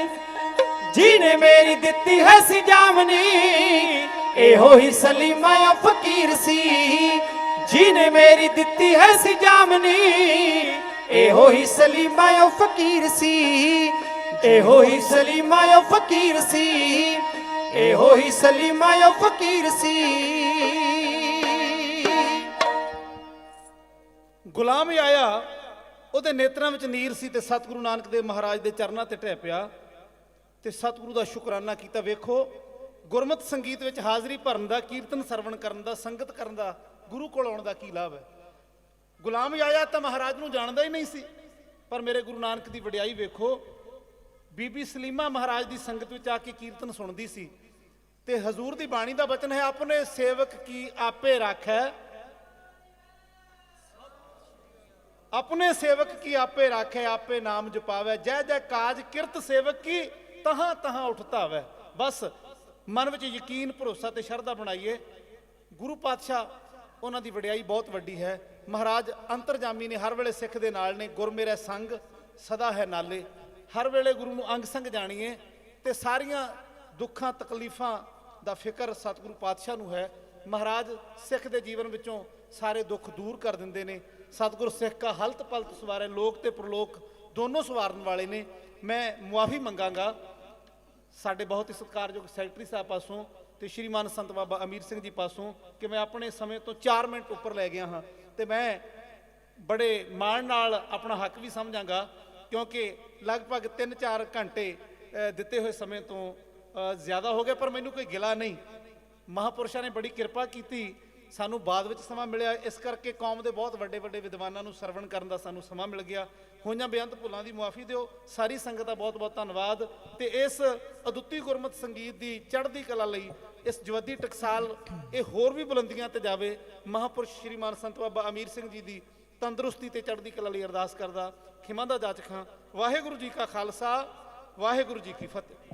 Speaker 2: ਜਿਹਨੇ ਮੇਰੀ ਦਿੱਤੀ ਹੈ ਸੀ ਜਾਮਨੀ, ਇਹੋ ਹੀ ਸਲੀਮਾ ਓ ਫਕੀਰ ਸੀ। ਜਿਹਨੇ ਮੇਰੀ ਦਿੱਤੀ ਹੈ ਸੀ ਜਾਮਨੀ, ਇਹੋ ਹੀ ਸਲੀਮਾ ਓ ਫਕੀਰ ਸੀ। ਇਹੋ ਹੀ ਸਲੀਮਾ ਓ ਫਕੀਰ ਸੀ। ਇਹੋ ਹੀ ਸਲੀਮਾ ਓ ਫਕੀਰ ਸੀ।
Speaker 3: ਗੁਲਾਮ ਆਇਆ, ਉਹਦੇ ਨੇਤਰਾਂ ਵਿੱਚ ਨੀਰ ਸੀ, ਤੇ ਸਤਿਗੁਰੂ ਨਾਨਕ ਦੇਵ ਮਹਾਰਾਜ ਦੇ ਚਰਨਾਂ ਤੇ ਢਹਿ ਪਿਆ ਤੇ ਸਤਿਗੁਰੂ ਦਾ ਸ਼ੁਕਰਾਨਾ ਕੀਤਾ। ਵੇਖੋ, ਗੁਰਮਤਿ ਸੰਗੀਤ ਵਿੱਚ ਹਾਜ਼ਰੀ ਭਰਨ ਦਾ, ਕੀਰਤਨ ਸਰਵਣ ਕਰਨ ਦਾ, ਸੰਗਤ ਕਰਨ ਦਾ, ਗੁਰੂ ਕੋਲ ਆਉਣ ਦਾ ਕੀ ਲਾਭ ਹੈ। ਗੁਲਾਮ ਆਇਆ ਤਾਂ ਮਹਾਰਾਜ ਨੂੰ ਜਾਣਦਾ ਹੀ ਨਹੀਂ ਸੀ, ਪਰ ਮੇਰੇ ਗੁਰੂ ਨਾਨਕ ਦੀ ਵਡਿਆਈ ਵੇਖੋ। ਬੀਬੀ ਸਲੀਮਾ ਮਹਾਰਾਜ ਦੀ ਸੰਗਤ ਵਿੱਚ ਆ ਕੇ ਕੀਰਤਨ ਸੁਣਦੀ ਸੀ, ਤੇ ਹਜ਼ੂਰ ਦੀ ਬਾਣੀ ਦਾ ਬਚਨ ਹੈ, ਆਪਣੇ ਸੇਵਕ ਕੀ ਆਪੇ ਰਾਖੈ, ਆਪਣੇ ਸੇਵਕ ਕੀ ਆਪੇ ਰਾਖੇ, ਆਪੇ ਨਾਮ ਜਪਾਵੇ, ਜੈ ਜੈ ਕਾਜ ਕਿਰਤ ਸੇਵਕ ਕੀ, ਤਹਾਂ ਤਹਾਂ ਉਠਤਾਵੇ। ਬਸ ਮਨ ਵਿੱਚ ਯਕੀਨ, ਭਰੋਸਾ ਤੇ ਸ਼ਰਧਾ ਬਣਾਈਏ। ਗੁਰੂ ਪਾਤਸ਼ਾਹ, ਉਹਨਾਂ ਦੀ ਵਡਿਆਈ ਬਹੁਤ ਵੱਡੀ ਹੈ। ਮਹਾਰਾਜ ਅੰਤਰਜਾਮੀ ਨੇ, ਹਰ ਵੇਲੇ ਸਿੱਖ ਦੇ ਨਾਲ ਨੇ। ਗੁਰ ਮੇਰੇ ਸੰਗ ਸਦਾ ਹੈ ਨਾਲੇ, ਹਰ ਵੇਲੇ ਗੁਰੂ ਨੂੰ ਅੰਗ ਸੰਗ ਜਾਣੀਏ। ਤੇ ਸਾਰੀਆਂ ਦੁੱਖਾਂ ਤਕਲੀਫਾਂ ਦਾ ਫਿਕਰ ਸਤਿਗੁਰੂ ਪਾਤਸ਼ਾਹ ਨੂੰ ਹੈ। ਮਹਾਰਾਜ ਸਿੱਖ ਦੇ ਜੀਵਨ ਵਿੱਚੋਂ ਸਾਰੇ ਦੁੱਖ ਦੂਰ ਕਰ ਦਿੰਦੇ ਨੇ। ਸਤਿਗੁਰ ਸਿੱਖ ਕਾ ਹਲਤ ਪਲਤ ਸਵਾਰੇ, ਲੋਕ ਤੇ ਪ੍ਰਲੋਕ ਦੋਨੋਂ ਸਵਾਰਨ ਵਾਲੇ ਨੇ। ਮੈਂ ਮੁਆਫੀ ਮੰਗਾਂਗਾ ਸਾਡੇ ਬਹੁਤ ਹੀ ਸਤਿਕਾਰਯੋਗ ਸੈਕਟਰੀ ਸਾਹਿਬ ਪਾਸੋਂ ਤੇ ਸ਼੍ਰੀਮਾਨ ਸੰਤ ਬਾਬਾ ਅਮੀਰ ਸਿੰਘ ਜੀ ਪਾਸੋਂ ਕਿ ਮੈਂ ਆਪਣੇ ਸਮੇਂ ਤੋਂ 4 ਮਿੰਟ ਉੱਪਰ ਲੈ ਗਿਆ ਹਾਂ। ਤੇ ਮੈਂ ਬੜੇ ਮਾਣ ਨਾਲ ਆਪਣਾ ਹੱਕ ਵੀ ਸਮਝਾਂਗਾ, ਕਿਉਂਕਿ ਲਗਭਗ 3-4 ਘੰਟੇ ਦਿੱਤੇ ਹੋਏ ਸਮੇਂ ਤੋਂ ਜ਼ਿਆਦਾ ਹੋ ਗਏ, ਪਰ ਮੈਨੂੰ ਕੋਈ ਗਿਲਾ ਨਹੀਂ। ਮਹਾਂਪੁਰਸ਼ਾਂ ਨੇ ਬੜੀ ਕਿਰਪਾ ਕੀਤੀ, ਸਾਨੂੰ ਬਾਅਦ ਵਿੱਚ ਸਮਾਂ ਮਿਲਿਆ, ਇਸ ਕਰਕੇ ਕੌਮ ਦੇ ਬਹੁਤ ਵੱਡੇ ਵੱਡੇ ਵਿਦਵਾਨਾਂ ਨੂੰ ਸਰਵਣ ਕਰਨ ਦਾ ਸਾਨੂੰ ਸਮਾਂ ਮਿਲ ਗਿਆ। ਹੋਈਆਂ ਬੇਅੰਤ ਭੁੱਲਾਂ ਦੀ ਮੁਆਫੀ ਦਿਓ। ਸਾਰੀ ਸੰਗਤ ਦਾ ਬਹੁਤ ਬਹੁਤ ਧੰਨਵਾਦ। ਤੇ ਇਸ ਅਦੁੱਤੀ ਗੁਰਮਤਿ ਸੰਗੀਤ ਦੀ ਚੜ੍ਹਦੀ ਕਲਾ ਲਈ, ਇਸ ਜਵੱਦੀ ਟਕਸਾਲ ਇਹ ਹੋਰ ਵੀ ਬੁਲੰਦੀਆਂ ਤੇ ਜਾਵੇ। ਮਹਾਂਪੁਰਸ਼ ਸ਼੍ਰੀਮਾਨ ਸੰਤ ਬਾਬਾ ਅਮੀਰ ਸਿੰਘ ਜੀ ਦੀ ਤੰਦਰੁਸਤੀ ਤੇ ਚੜ੍ਹਦੀ ਕਲਾ ਲਈ ਅਰਦਾਸ ਕਰਦਾ, ਖਿਮਾ ਦਾ ਜਾਚਕ ਹਾਂ। ਵਾਹਿਗੁਰੂ ਜੀ ਕਾ ਖਾਲਸਾ, ਵਾਹਿਗੁਰੂ ਜੀ ਕੀ ਫਤਿਹ।